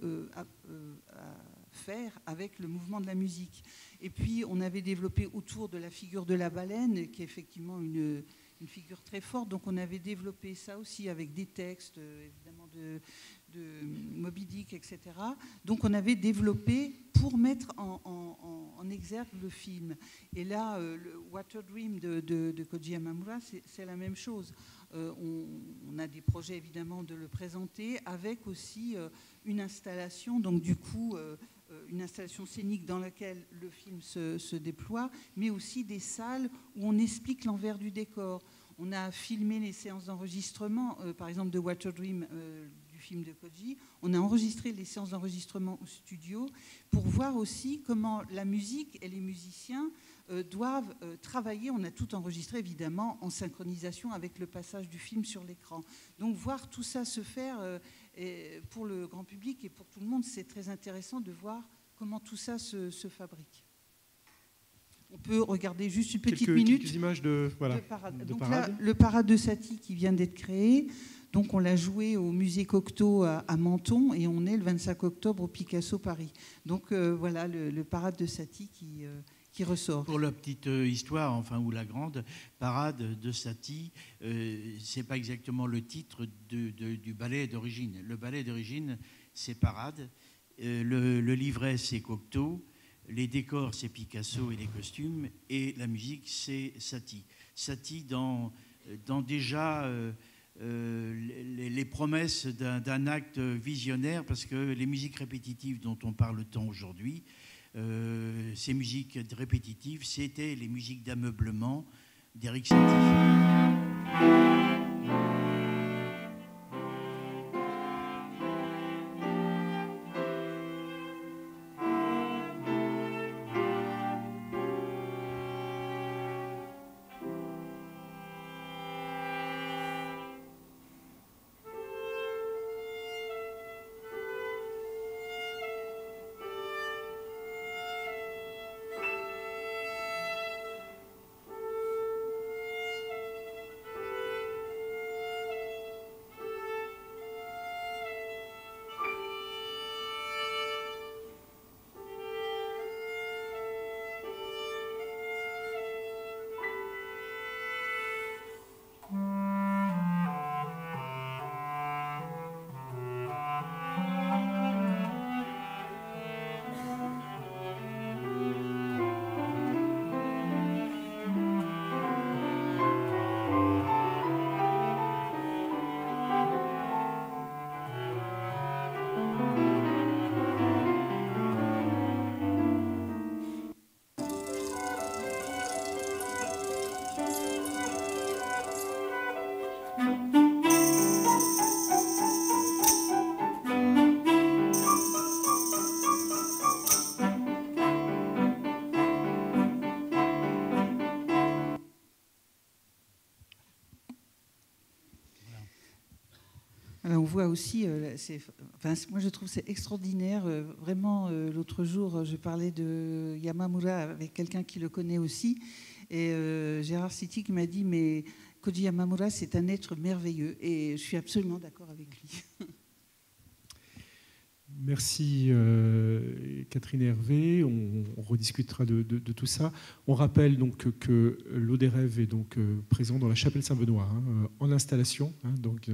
faire avec le mouvement de la musique. Et puis, on avait développé autour de la figure de la baleine, qui est effectivement une figure très forte. Donc, on avait développé ça aussi avec des textes, évidemment, de Moby Dick, etc. Donc, on avait développé pour mettre en exergue le film. Et là, le Water Dream de Koji Yamamura, c'est la même chose. On a des projets, évidemment, de le présenter avec aussi une installation. Donc, du coup... une installation scénique dans laquelle le film se déploie, mais aussi des salles où on explique l'envers du décor. On a filmé les séances d'enregistrement, par exemple de Water Dream, du film de Koji. On a enregistré les séances d'enregistrement au studio pour voir aussi comment la musique et les musiciens doivent travailler. On a tout enregistré, évidemment, en synchronisation avec le passage du film sur l'écran. Donc, voir tout ça se faire... Et pour le grand public et pour tout le monde, c'est très intéressant de voir comment tout ça se fabrique. On peut regarder juste une petite minute. Quelques images de parade. De donc parade. là, le Parade de Satie qui vient d'être créé. Donc on l'a joué au musée Cocteau à Menton et on est le 25 octobre au Picasso Paris. Donc voilà le Parade de Satie qui ressort. Pour la petite histoire, ou la grande Parade de Satie, c'est pas exactement le titre du ballet d'origine. Le ballet d'origine, c'est Parade. Le livret, c'est Cocteau. Les décors, c'est Picasso et les costumes. Et la musique, c'est Satie. Satie dans déjà les promesses d'un acte visionnaire, parce que les musiques répétitives dont on parle tant aujourd'hui, ces musiques répétitives, c'était les musiques d'ameublement d'Éric Satie. On voit aussi, moi je trouve c'est extraordinaire. Vraiment, l'autre jour, je parlais de Yamamura avec quelqu'un qui le connaît aussi. Et Gérard City qui m'a dit, mais Koji Yamamura, c'est un être merveilleux. Et je suis absolument d'accord avec lui. Merci Catherine et Hervé, on rediscutera de tout ça. On rappelle donc que l'Eau des Rêves est donc présent dans la chapelle Saint-Benoît, en installation, donc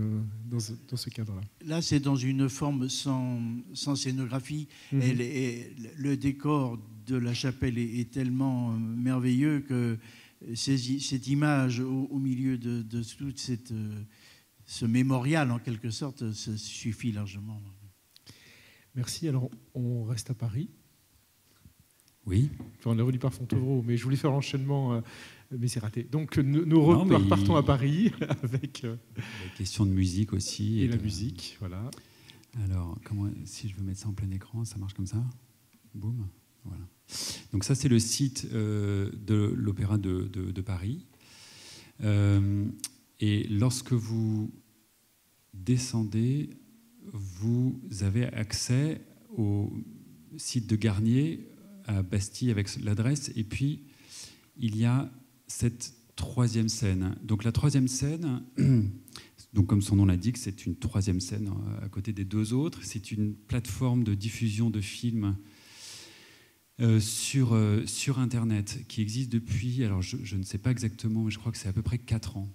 dans ce cadre-là. Là, c'est dans une forme sans scénographie. Le décor de la chapelle est tellement merveilleux que cette image au milieu de tout ce mémorial, en quelque sorte, ça suffit largement. Merci. Alors, on reste à Paris. Oui. Enfin, on est revenu par Fontevraud, mais je voulais faire l'enchaînement, mais c'est raté. Donc, nous repartons à Paris avec... la question de musique aussi. Et la musique, voilà. Alors, si je veux mettre ça en plein écran, ça marche comme ça. Boum. Voilà. Donc ça, c'est le site de l'Opéra de Paris. Et lorsque vous descendez, vous avez accès au site de Garnier à Bastille avec l'adresse. Et puis, il y a cette troisième scène. Donc la troisième scène, donc comme son nom l'indique, c'est une troisième scène à côté des deux autres. C'est une plateforme de diffusion de films sur Internet qui existe depuis, alors je ne sais pas exactement, mais je crois que c'est à peu près 4 ans.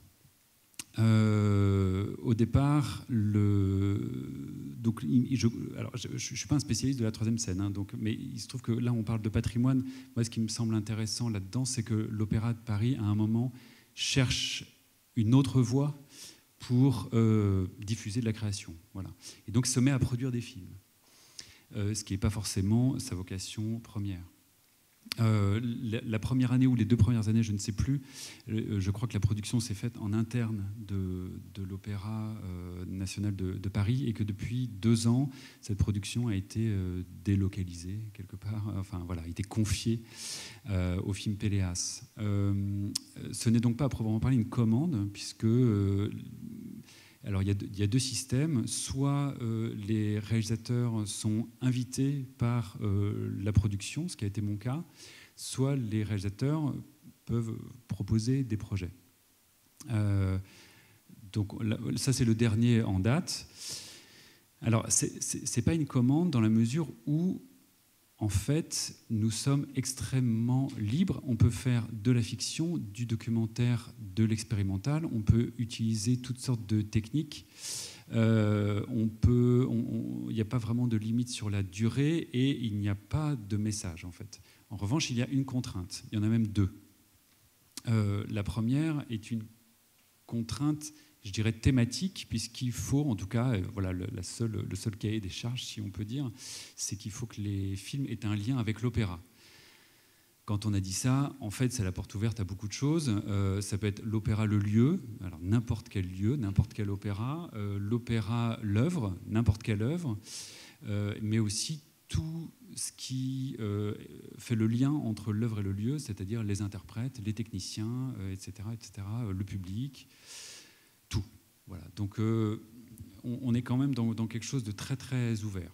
Au départ, donc, je ne suis pas un spécialiste de la troisième scène, hein, donc, mais il se trouve que là, on parle de patrimoine. Moi, ce qui me semble intéressant là-dedans, c'est que l'Opéra de Paris, à un moment, cherche une autre voie pour diffuser de la création. Voilà. Et donc, se met à produire des films, ce qui n'est pas forcément sa vocation première. La première année ou les 2 premières années, je ne sais plus, je crois que la production s'est faite en interne de l'Opéra national de Paris et que depuis 2 ans, cette production a été délocalisée quelque part, enfin voilà, a été confiée au film Péléas. Ce n'est donc pas à proprement parler une commande, puisque alors il y a 2 systèmes, soit les réalisateurs sont invités par la production, ce qui a été mon cas, soit les réalisateurs peuvent proposer des projets. Donc ça c'est le dernier en date. Alors c'est pas une commande dans la mesure où en fait, nous sommes extrêmement libres. On peut faire de la fiction, du documentaire, de l'expérimental. On peut utiliser toutes sortes de techniques. Il n'y a pas vraiment de limite sur la durée et il n'y a pas de message, en fait. En revanche, il y a une contrainte. Il y en a même 2. La première est une contrainte, je dirais, thématique, puisqu'il faut, en tout cas, voilà, le seul cahier des charges, si on peut dire, c'est qu'il faut que les films aient un lien avec l'opéra. Quand on a dit ça, en fait, c'est la porte ouverte à beaucoup de choses. Ça peut être l'opéra, le lieu, alors n'importe quel lieu, n'importe quel opéra, l'opéra, l'œuvre, n'importe quelle œuvre, mais aussi tout ce qui fait le lien entre l'œuvre et le lieu, c'est-à-dire les interprètes, les techniciens, etc., le public. Tout. Voilà. Donc on est quand même dans quelque chose de très très ouvert.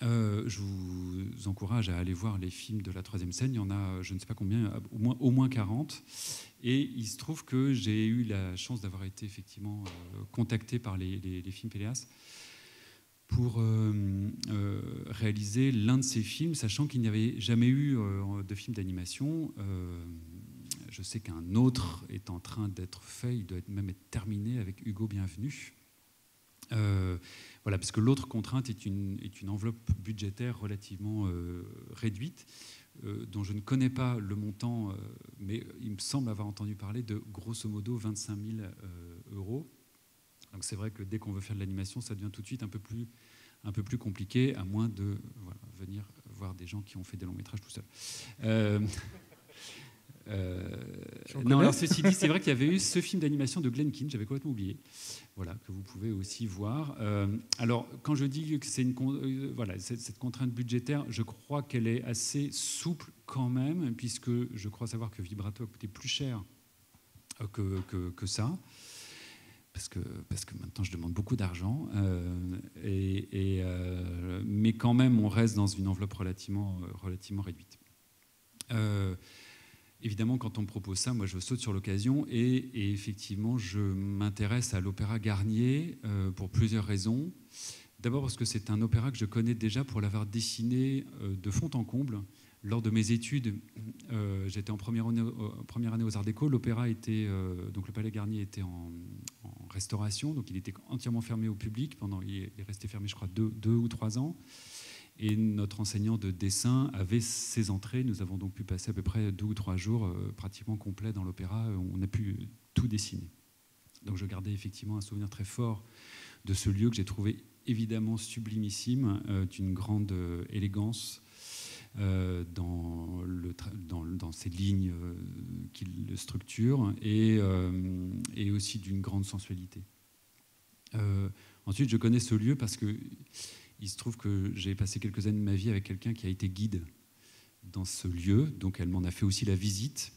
Je vous encourage à aller voir les films de la troisième scène. Il y en a, je ne sais pas combien, au moins 40. Et il se trouve que j'ai eu la chance d'avoir été effectivement contacté par les films Péléas pour réaliser l'un de ces films, sachant qu'il n'y avait jamais eu de film d'animation. Je sais qu'un autre est en train d'être fait, il doit même être terminé avec Hugo Bienvenu. Voilà, parce que l'autre contrainte est une enveloppe budgétaire relativement réduite, dont je ne connais pas le montant, mais il me semble avoir entendu parler de grosso modo 25 000 euros. Donc c'est vrai que dès qu'on veut faire de l'animation, ça devient tout de suite un peu plus compliqué, à moins de venir voir des gens qui ont fait des longs métrages tout seuls. Non, alors ceci dit, c'est vrai qu'il y avait eu ce film d'animation de Glenn Keane, j'avais complètement oublié, voilà, que vous pouvez aussi voir. Alors, quand je dis que c'est cette contrainte budgétaire, je crois qu'elle est assez souple quand même, puisque je crois savoir que Vibrato a coûté plus cher que ça. Parce que maintenant je demande beaucoup d'argent, mais quand même on reste dans une enveloppe relativement réduite. Évidemment, quand on me propose ça, moi je saute sur l'occasion et effectivement je m'intéresse à l'opéra Garnier pour plusieurs raisons. D'abord parce que c'est un opéra que je connais déjà pour l'avoir dessiné de fond en comble. Lors de mes études, j'étais en première année aux Arts Déco. L'opéra était, donc le Palais Garnier était en restauration, donc il était entièrement fermé au public. Il est resté fermé, je crois, 2 ou 3 ans. Et notre enseignant de dessin avait ses entrées. Nous avons donc pu passer à peu près 2 ou 3 jours pratiquement complets dans l'opéra. On a pu tout dessiner. Donc je gardais effectivement un souvenir très fort de ce lieu que j'ai trouvé évidemment sublimissime, d'une grande élégance dans ces lignes qu'il structure et aussi d'une grande sensualité. Ensuite, je connais ce lieu parce que il se trouve que j'ai passé quelques années de ma vie avec quelqu'un qui a été guide dans ce lieu, donc elle m'en a fait aussi la visite,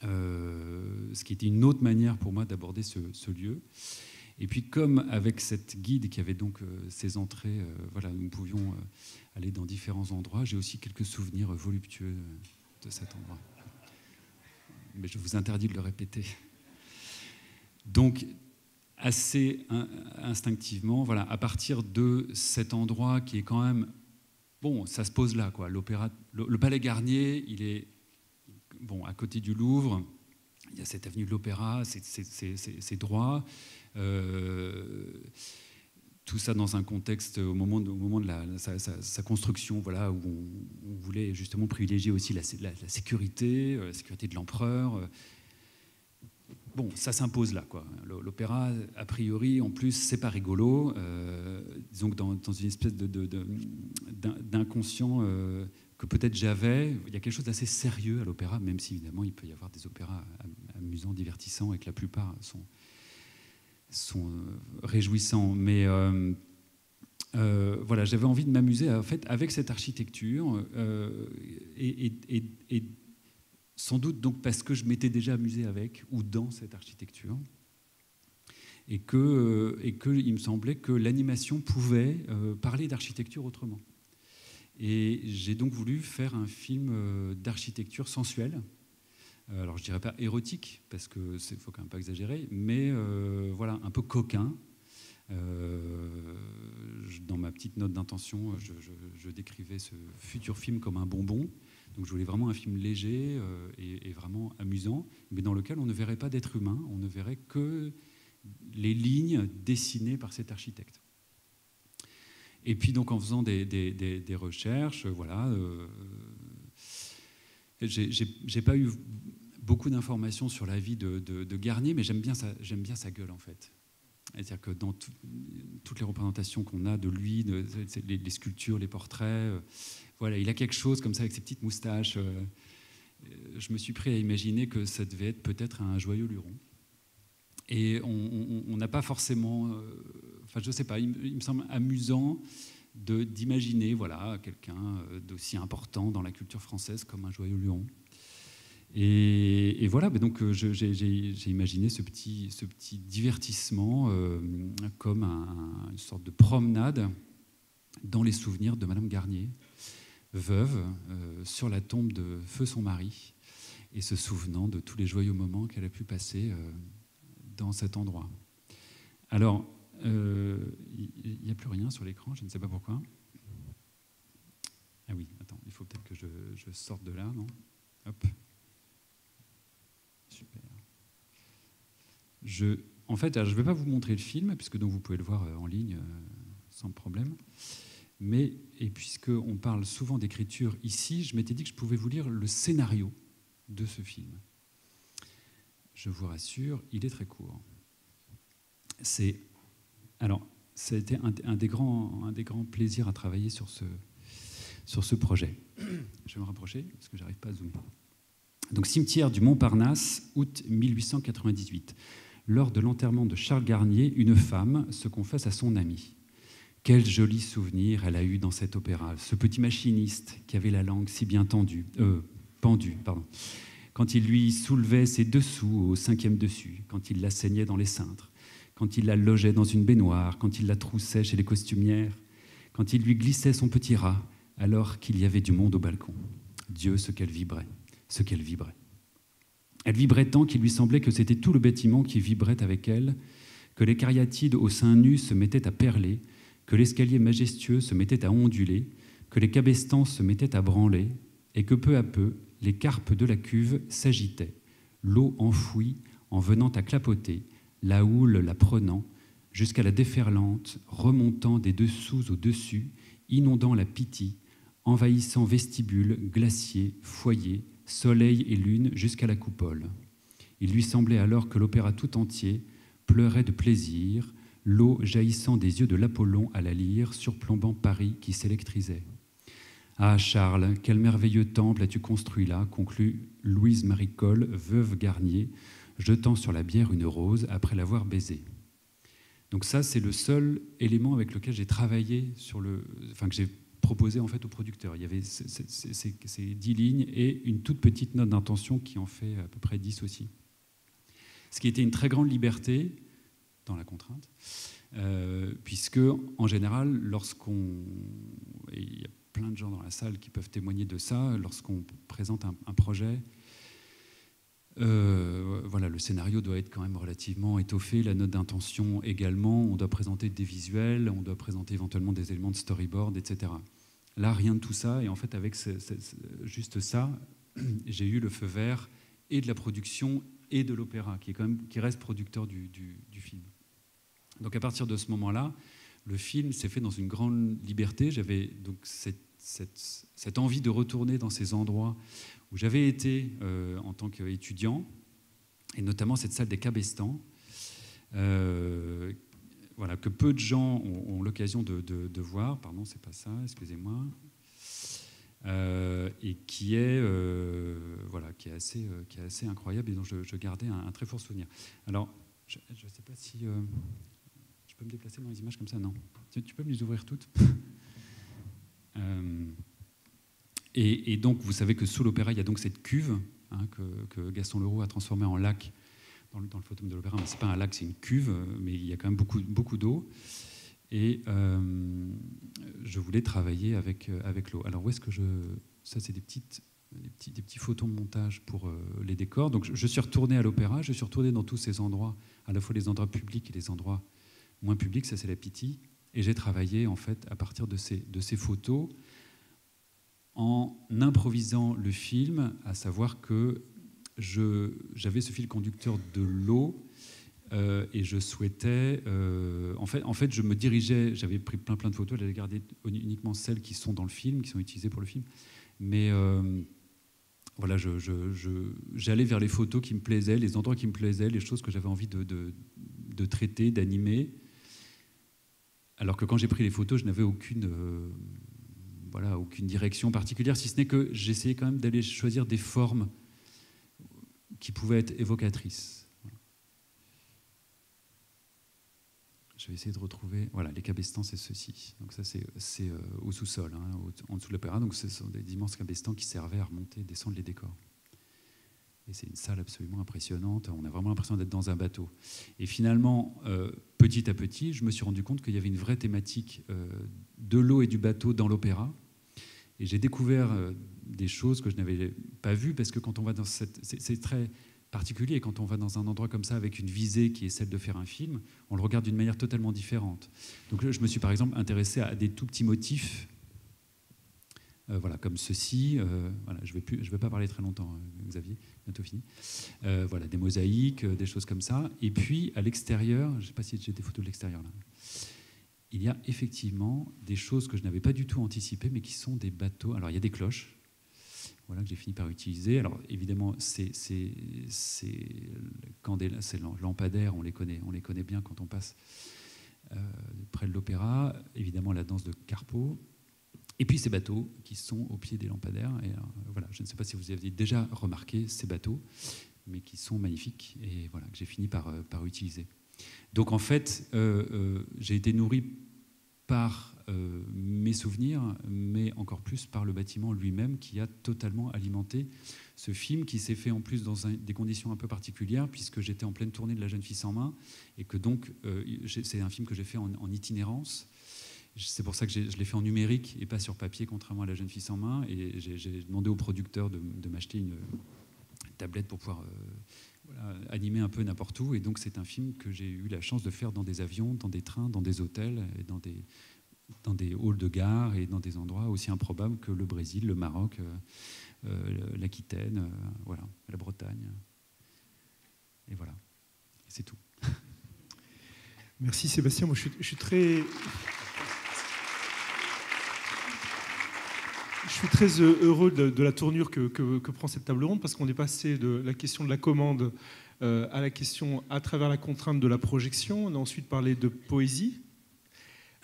ce qui était une autre manière pour moi d'aborder ce lieu. Et puis comme avec cette guide qui avait donc ses entrées, voilà, nous pouvions aller dans différents endroits, j'ai aussi quelques souvenirs voluptueux de cet endroit. Mais je vous interdis de le répéter. Donc, assez instinctivement, voilà, à partir de cet endroit qui est quand même... Bon, ça se pose là, quoi. L'opéra, le Palais Garnier, il est à côté du Louvre. Il y a cette avenue de l'Opéra, c'est droit. Tout ça dans un contexte au moment de sa construction, voilà, où on voulait justement privilégier aussi la sécurité, la sécurité de l'empereur. Bon, ça s'impose là, quoi. L'opéra, a priori, en plus, c'est pas rigolo. Disons que dans une espèce d'inconscient que peut-être j'avais, il y a quelque chose d'assez sérieux à l'opéra, même si évidemment il peut y avoir des opéras amusants, divertissants, et que la plupart sont réjouissants. Mais voilà, j'avais envie de m'amuser en fait avec cette architecture et sans doute donc parce que je m'étais déjà amusé avec ou dans cette architecture et que il me semblait que l'animation pouvait parler d'architecture autrement. Et j'ai donc voulu faire un film d'architecture sensuelle. Alors je dirais pas érotique parce que faut quand même pas exagérer, mais voilà, un peu coquin. Dans ma petite note d'intention, je décrivais ce futur film comme un bonbon. Donc je voulais vraiment un film léger et vraiment amusant, mais dans lequel on ne verrait pas d'être humain, on ne verrait que les lignes dessinées par cet architecte. Et puis donc en faisant des recherches, voilà, j'ai pas eu beaucoup d'informations sur la vie de Garnier, mais j'aime bien sa gueule en fait. C'est-à-dire que dans toutes les représentations qu'on a de lui, les sculptures, les portraits, voilà, il a quelque chose comme ça avec ses petites moustaches. Je me suis pris à imaginer que ça devait être peut-être un joyeux luron. Et on n'a pas forcément... enfin, je ne sais pas, il me semble amusant d'imaginer voilà, quelqu'un d'aussi important dans la culture française comme un joyeux luron. Et voilà, donc j'ai imaginé ce petit divertissement comme une sorte de promenade dans les souvenirs de Madame Garnier, veuve, sur la tombe de feu son mari, et se souvenant de tous les joyeux moments qu'elle a pu passer dans cet endroit. Alors, il n'y a plus rien sur l'écran, je ne sais pas pourquoi. Ah oui, attends, il faut peut-être que je sorte de là, non ? Hop. Super. En fait, je ne vais pas vous montrer le film, puisque donc vous pouvez le voir en ligne sans problème. Mais, et puisqu'on parle souvent d'écriture ici, je m'étais dit que je pouvais vous lire le scénario de ce film. Je vous rassure, il est très court. Alors, ça a été un des grands plaisirs à travailler sur ce projet. Je vais me rapprocher, parce que je n'arrive pas à zoomer. Donc, cimetière du Montparnasse, août 1898. Lors de l'enterrement de Charles Garnier, une femme se confesse à son ami. Quel joli souvenir elle a eu dans cet opéra. Ce petit machiniste qui avait la langue si bien pendue, quand il lui soulevait ses dessous au 5e dessus, quand il la saignait dans les cintres, quand il la logeait dans une baignoire, quand il la troussait chez les costumières, quand il lui glissait son petit rat, alors qu'il y avait du monde au balcon. Dieu, ce qu'elle vibrait. Elle vibrait tant qu'il lui semblait que c'était tout le bâtiment qui vibrait avec elle, que les cariatides aux seins nus se mettaient à perler, que l'escalier majestueux se mettait à onduler, que les cabestans se mettaient à branler, et que peu à peu, les carpes de la cuve s'agitaient, l'eau enfouie en venant à clapoter, la houle la prenant, jusqu'à la déferlante, remontant des dessous au dessus, inondant la Pythie, envahissant vestibule, glacier, foyer, soleil et lune jusqu'à la coupole. Il lui semblait alors que l'opéra tout entier pleurait de plaisir, l'eau jaillissant des yeux de l'Apollon à la lyre, surplombant Paris qui s'électrisait. « Ah, Charles, quel merveilleux temple as-tu construit là ?» conclut Louise Maricolle, veuve Garnier, jetant sur la bière une rose après l'avoir baisée. Donc ça, c'est le seul élément avec lequel j'ai travaillé que j'ai proposé en fait au producteur. Il y avait ces 10 lignes et une toute petite note d'intention qui en fait à peu près 10 aussi. Ce qui était une très grande liberté dans la contrainte, puisque en général, et il y a plein de gens dans la salle qui peuvent témoigner de ça, lorsqu'on présente un projet, le scénario doit être quand même relativement étoffé, la note d'intention également, on doit présenter des visuels, on doit présenter éventuellement des éléments de storyboard, etc. Là, rien de tout ça, et en fait, avec juste ça, j'ai eu le feu vert et de la production et de l'opéra, qui reste producteur du film. Donc à partir de ce moment-là, le film s'est fait dans une grande liberté. J'avais donc cette envie de retourner dans ces endroits où j'avais été en tant qu'étudiant, et notamment cette salle des Cabestans, que peu de gens ont l'occasion de voir. Pardon, c'est pas ça, excusez-moi. Et qui est assez incroyable et dont je gardais un très fort souvenir. Alors, je ne sais pas si je peux me déplacer dans les images comme ça. Non, tu peux me les ouvrir toutes. Et donc, vous savez que sous l'opéra, il y a donc cette cuve que Gaston Leroux a transformée en lac dans le photome de l'opéra. Mais c'est pas un lac, c'est une cuve, mais il y a quand même beaucoup d'eau. Et je voulais travailler avec l'eau. Alors où est-ce que ça, c'est des petits photos de montage pour les décors. Donc je suis retourné à l'opéra, je suis retourné dans tous ces endroits, à la fois les endroits publics et les endroits moins publics, ça c'est la Pity. Et j'ai travaillé en fait à partir de ces photos en improvisant le film, à savoir que j'avais ce fil conducteur de l'eau. Et je souhaitais... en fait, je me dirigeais... J'avais pris plein de photos, j'avais gardé uniquement celles qui sont dans le film, qui sont utilisées pour le film. Mais j'allais vers les photos qui me plaisaient, les endroits qui me plaisaient, les choses que j'avais envie de traiter, d'animer. Alors que quand j'ai pris les photos, je n'avais aucune direction particulière, si ce n'est que j'essayais quand même d'aller choisir des formes qui pouvaient être évocatrices. Je vais essayer de retrouver... Voilà, les cabestans, c'est ceci. Donc ça, c'est au sous-sol, en dessous de l'opéra. Donc ce sont des immenses cabestans qui servaient à remonter et descendre les décors. Et c'est une salle absolument impressionnante. On a vraiment l'impression d'être dans un bateau. Et finalement, petit à petit, je me suis rendu compte qu'il y avait une vraie thématique de l'eau et du bateau dans l'opéra. Et j'ai découvert des choses que je n'avais pas vues, parce que quand on va dans c'est très particulier, quand on va dans un endroit comme ça avec une visée qui est celle de faire un film, on le regarde d'une manière totalement différente. Donc je me suis par exemple intéressé à des tout petits motifs, comme ceci. Je vais pas parler très longtemps, Xavier, bientôt fini. Des mosaïques, des choses comme ça. Et puis à l'extérieur, je ne sais pas si j'ai des photos de l'extérieur là. Il y a effectivement des choses que je n'avais pas du tout anticipées, mais qui sont des bateaux. Alors il y a des cloches. Que j'ai fini par utiliser. Alors évidemment, ces lampadaires, on les connaît bien quand on passe près de l'opéra. Évidemment, la danse de Carpeau. Et puis ces bateaux qui sont au pied des lampadaires. Et je ne sais pas si vous aviez déjà remarqué ces bateaux, mais qui sont magnifiques et que j'ai fini par utiliser. Donc en fait, j'ai été nourri par mes souvenirs, mais encore plus par le bâtiment lui-même qui a totalement alimenté ce film, qui s'est fait en plus dans des conditions un peu particulières, puisque j'étais en pleine tournée de La Jeune Fille sans main, et que donc c'est un film que j'ai fait en itinérance. C'est pour ça que je l'ai fait en numérique et pas sur papier, contrairement à La Jeune Fille sans main, et j'ai demandé au producteur de m'acheter une tablette pour pouvoir animer un peu n'importe où. Et donc c'est un film que j'ai eu la chance de faire dans des avions, dans des trains, dans des hôtels, et dans des halls de gare et dans des endroits aussi improbables que le Brésil, le Maroc, l'Aquitaine, la Bretagne. Et voilà, et c'est tout. Merci Sébastien. Moi, je suis très heureux de la tournure que prend cette table ronde, parce qu'on est passé de la question de la commande à la question à travers la contrainte de la projection. On a ensuite parlé de poésie.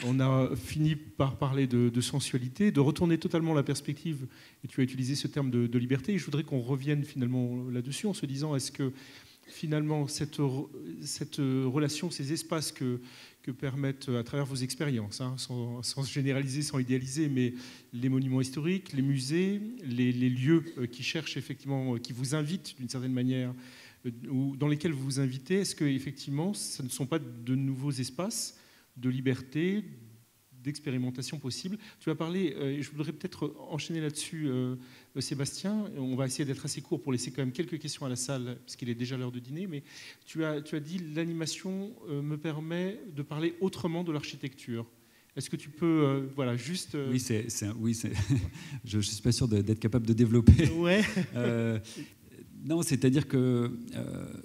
On a fini par parler de sensualité, de retourner totalement la perspective, et tu as utilisé ce terme de liberté. Et je voudrais qu'on revienne finalement là-dessus en se disant, est-ce que finalement cette relation, ces espaces que permettent, à travers vos expériences, hein, sans généraliser, sans idéaliser, mais les monuments historiques, les musées, les lieux qui cherchent effectivement, qui vous invitent d'une certaine manière, ou dans lesquels vous vous invitez, est-ce que effectivement, ce ne sont pas de nouveaux espaces de liberté, d'expérimentation possible? Tu vas parler, je voudrais peut-être enchaîner là-dessus, Sébastien. On va essayer d'être assez court pour laisser quand même quelques questions à la salle, parce qu'il est déjà l'heure de dîner, mais tu as dit l'animation me permet de parler autrement de l'architecture. Est-ce que tu peux, voilà, juste... Oui, je ne suis pas sûr d'être capable de développer. Ouais. Non, c'est-à-dire que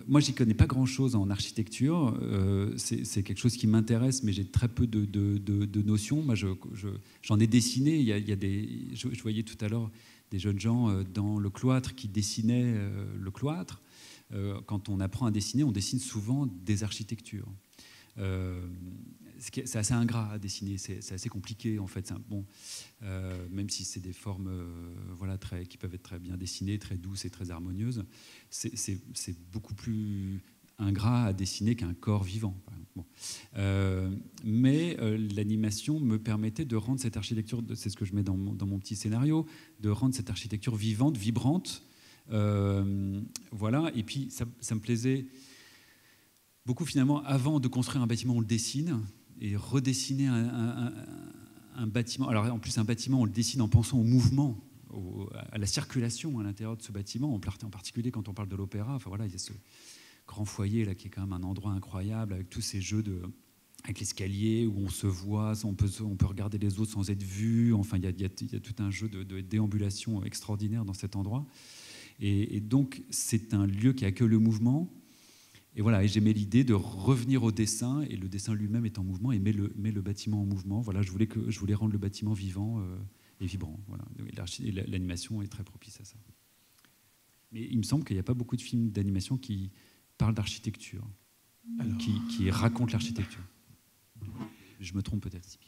moi, j'y connais pas grand-chose en architecture. C'est quelque chose qui m'intéresse, mais j'ai très peu de notions. Moi, j'en ai dessiné. Je voyais tout à l'heure des jeunes gens dans le cloître qui dessinaient le cloître. Quand on apprend à dessiner, on dessine souvent des architectures. C'est assez ingrat à dessiner, c'est assez compliqué en fait. Même si c'est des formes qui peuvent être très bien dessinées, très douces et très harmonieuses, c'est beaucoup plus ingrat à dessiner qu'un corps vivant. Mais l'animation me permettait de rendre cette architecture, c'est ce que je mets dans mon petit scénario, de rendre cette architecture vivante, vibrante. Et puis ça me plaisait beaucoup finalement. Avant de construire un bâtiment, on le dessine. Et redessiner un bâtiment. Alors en plus, un bâtiment, on le dessine en pensant au mouvement, à la circulation à l'intérieur de ce bâtiment, en particulier quand on parle de l'opéra. Enfin voilà, il y a ce grand foyer là qui est quand même un endroit incroyable avec tous ces jeux avec l'escalier où on se voit, on peut regarder les autres sans être vu. Enfin, il y a tout un jeu de déambulation extraordinaire dans cet endroit. Et donc, c'est un lieu qui accueille le mouvement. Et voilà, et j'aimais l'idée de revenir au dessin, et le dessin lui-même est en mouvement, et met le bâtiment en mouvement. Voilà, je voulais rendre le bâtiment vivant et vibrant. Voilà. Et l'animation est très propice à ça. Mais il me semble qu'il n'y a pas beaucoup de films d'animation qui parlent d'architecture, qui racontent l'architecture. Je me trompe peut-être.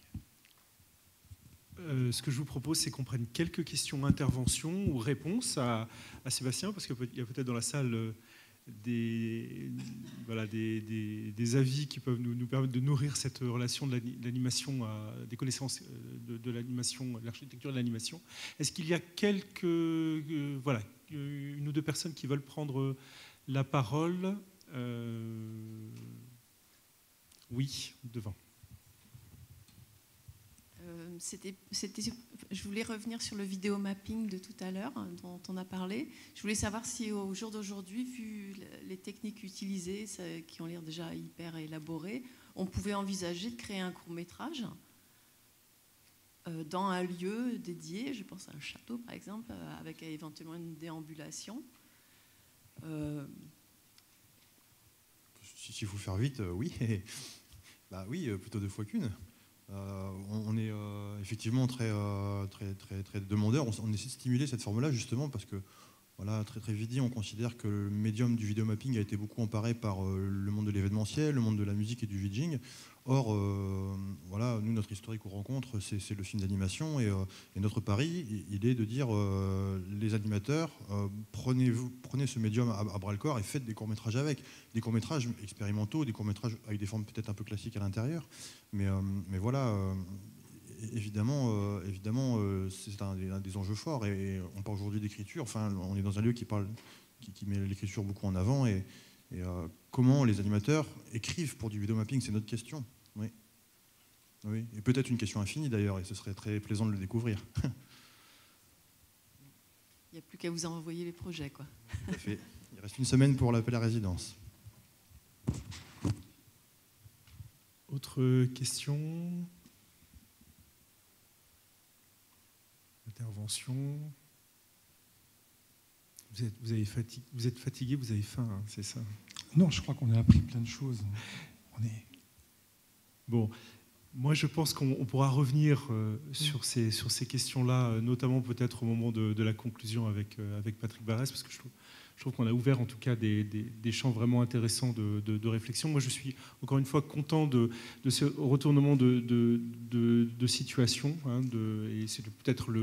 Ce que je vous propose, c'est qu'on prenne quelques questions, interventions ou réponses à Sébastien, parce qu'il y a peut-être dans la salle... des avis qui peuvent nous permettre de nourrir cette relation de l'animation, des connaissances de l'animation, de l'architecture de l'animation. Est-ce qu'il y a une ou deux personnes qui veulent prendre la parole? Oui, devant. Je voulais revenir sur le vidéomapping de tout à l'heure dont on a parlé. Je voulais savoir si au jour d'aujourd'hui, vu les techniques utilisées qui ont l'air déjà hyper élaborées, on pouvait envisager de créer un court-métrage dans un lieu dédié, je pense à un château par exemple, avec éventuellement une déambulation. S'il faut faire vite, oui. Oui, plutôt 2 fois qu'une. On est effectivement très demandeur. On essaie de stimuler cette forme-là justement parce que voilà, très vite dit, on considère que le médium du vidéomapping a été beaucoup emparé par le monde de l'événementiel, le monde de la musique et du vidging. Or, nous, notre historique aux rencontres, c'est le film d'animation et notre pari, il est de dire les animateurs, prenez ce médium à bras-le-corps et faites des courts-métrages avec. Des courts-métrages expérimentaux, des courts-métrages avec des formes peut-être un peu classiques à l'intérieur. Mais voilà, évidemment, c'est un des enjeux forts. Et on parle aujourd'hui d'écriture. Enfin, on est dans un lieu qui met l'écriture beaucoup en avant. Et comment les animateurs écrivent pour du vidéomapping, c'est notre question. Oui. Et peut-être une question infinie d'ailleurs, et ce serait très plaisant de le découvrir. Il n'y a plus qu'à vous envoyer les projets, quoi. Tout à fait. Il reste une semaine pour l'appel à résidence. Autre question? Intervention? Vous êtes fatigué, vous avez faim, hein, c'est ça? Non, je crois qu'on a appris plein de choses. Bon, moi je pense qu'on pourra revenir sur ces questions-là, notamment peut-être au moment de la conclusion avec Patrick Barès, parce que je trouve qu'on a ouvert en tout cas des champs vraiment intéressants de réflexion. Moi je suis encore une fois content de ce retournement de situation, hein, et c'est peut-être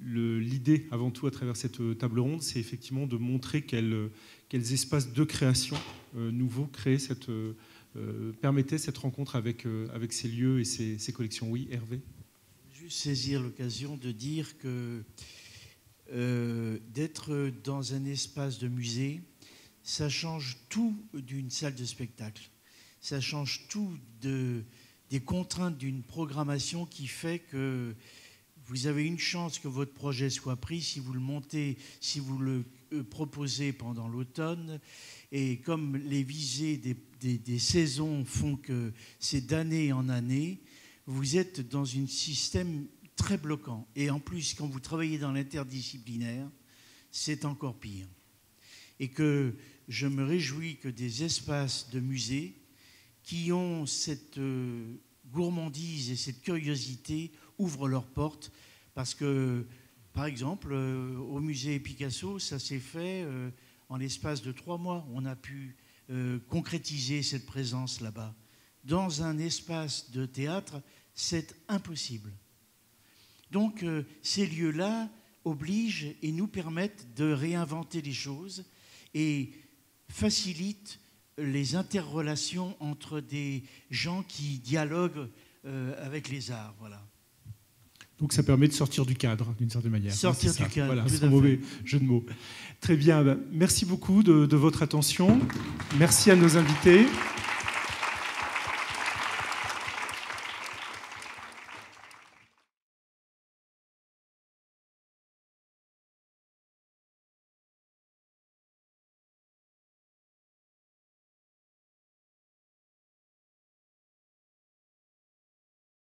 l'idée avant tout à travers cette table ronde, c'est effectivement de montrer qu'elle quels espaces de création nouveaux permettaient cette rencontre avec ces lieux et ces collections. Oui, Hervé? Juste saisir l'occasion de dire que d'être dans un espace de musée, ça change tout d'une salle de spectacle. Ça change tout des contraintes d'une programmation qui fait que vous avez une chance que votre projet soit pris si vous le montez, si vous le proposez pendant l'automne. Et comme les visées des saisons font que c'est d'année en année, vous êtes dans un système très bloquant. Et en plus, quand vous travaillez dans l'interdisciplinaire, c'est encore pire. Et que je me réjouis que des espaces de musée qui ont cette gourmandise et cette curiosité ouvrent leurs portes. Parce que, par exemple, au musée Picasso, ça s'est fait en l'espace de 3 mois. On a pu concrétiser cette présence là-bas. Dans un espace de théâtre, c'est impossible. Donc, ces lieux-là obligent et nous permettent de réinventer les choses et facilitent les interrelations entre des gens qui dialoguent avec les arts. Voilà. Donc ça permet de sortir du cadre, d'une certaine manière. Sortir du cadre, voilà, sans mauvais jeu de mots. Très bien, merci beaucoup de votre attention. Merci à nos invités.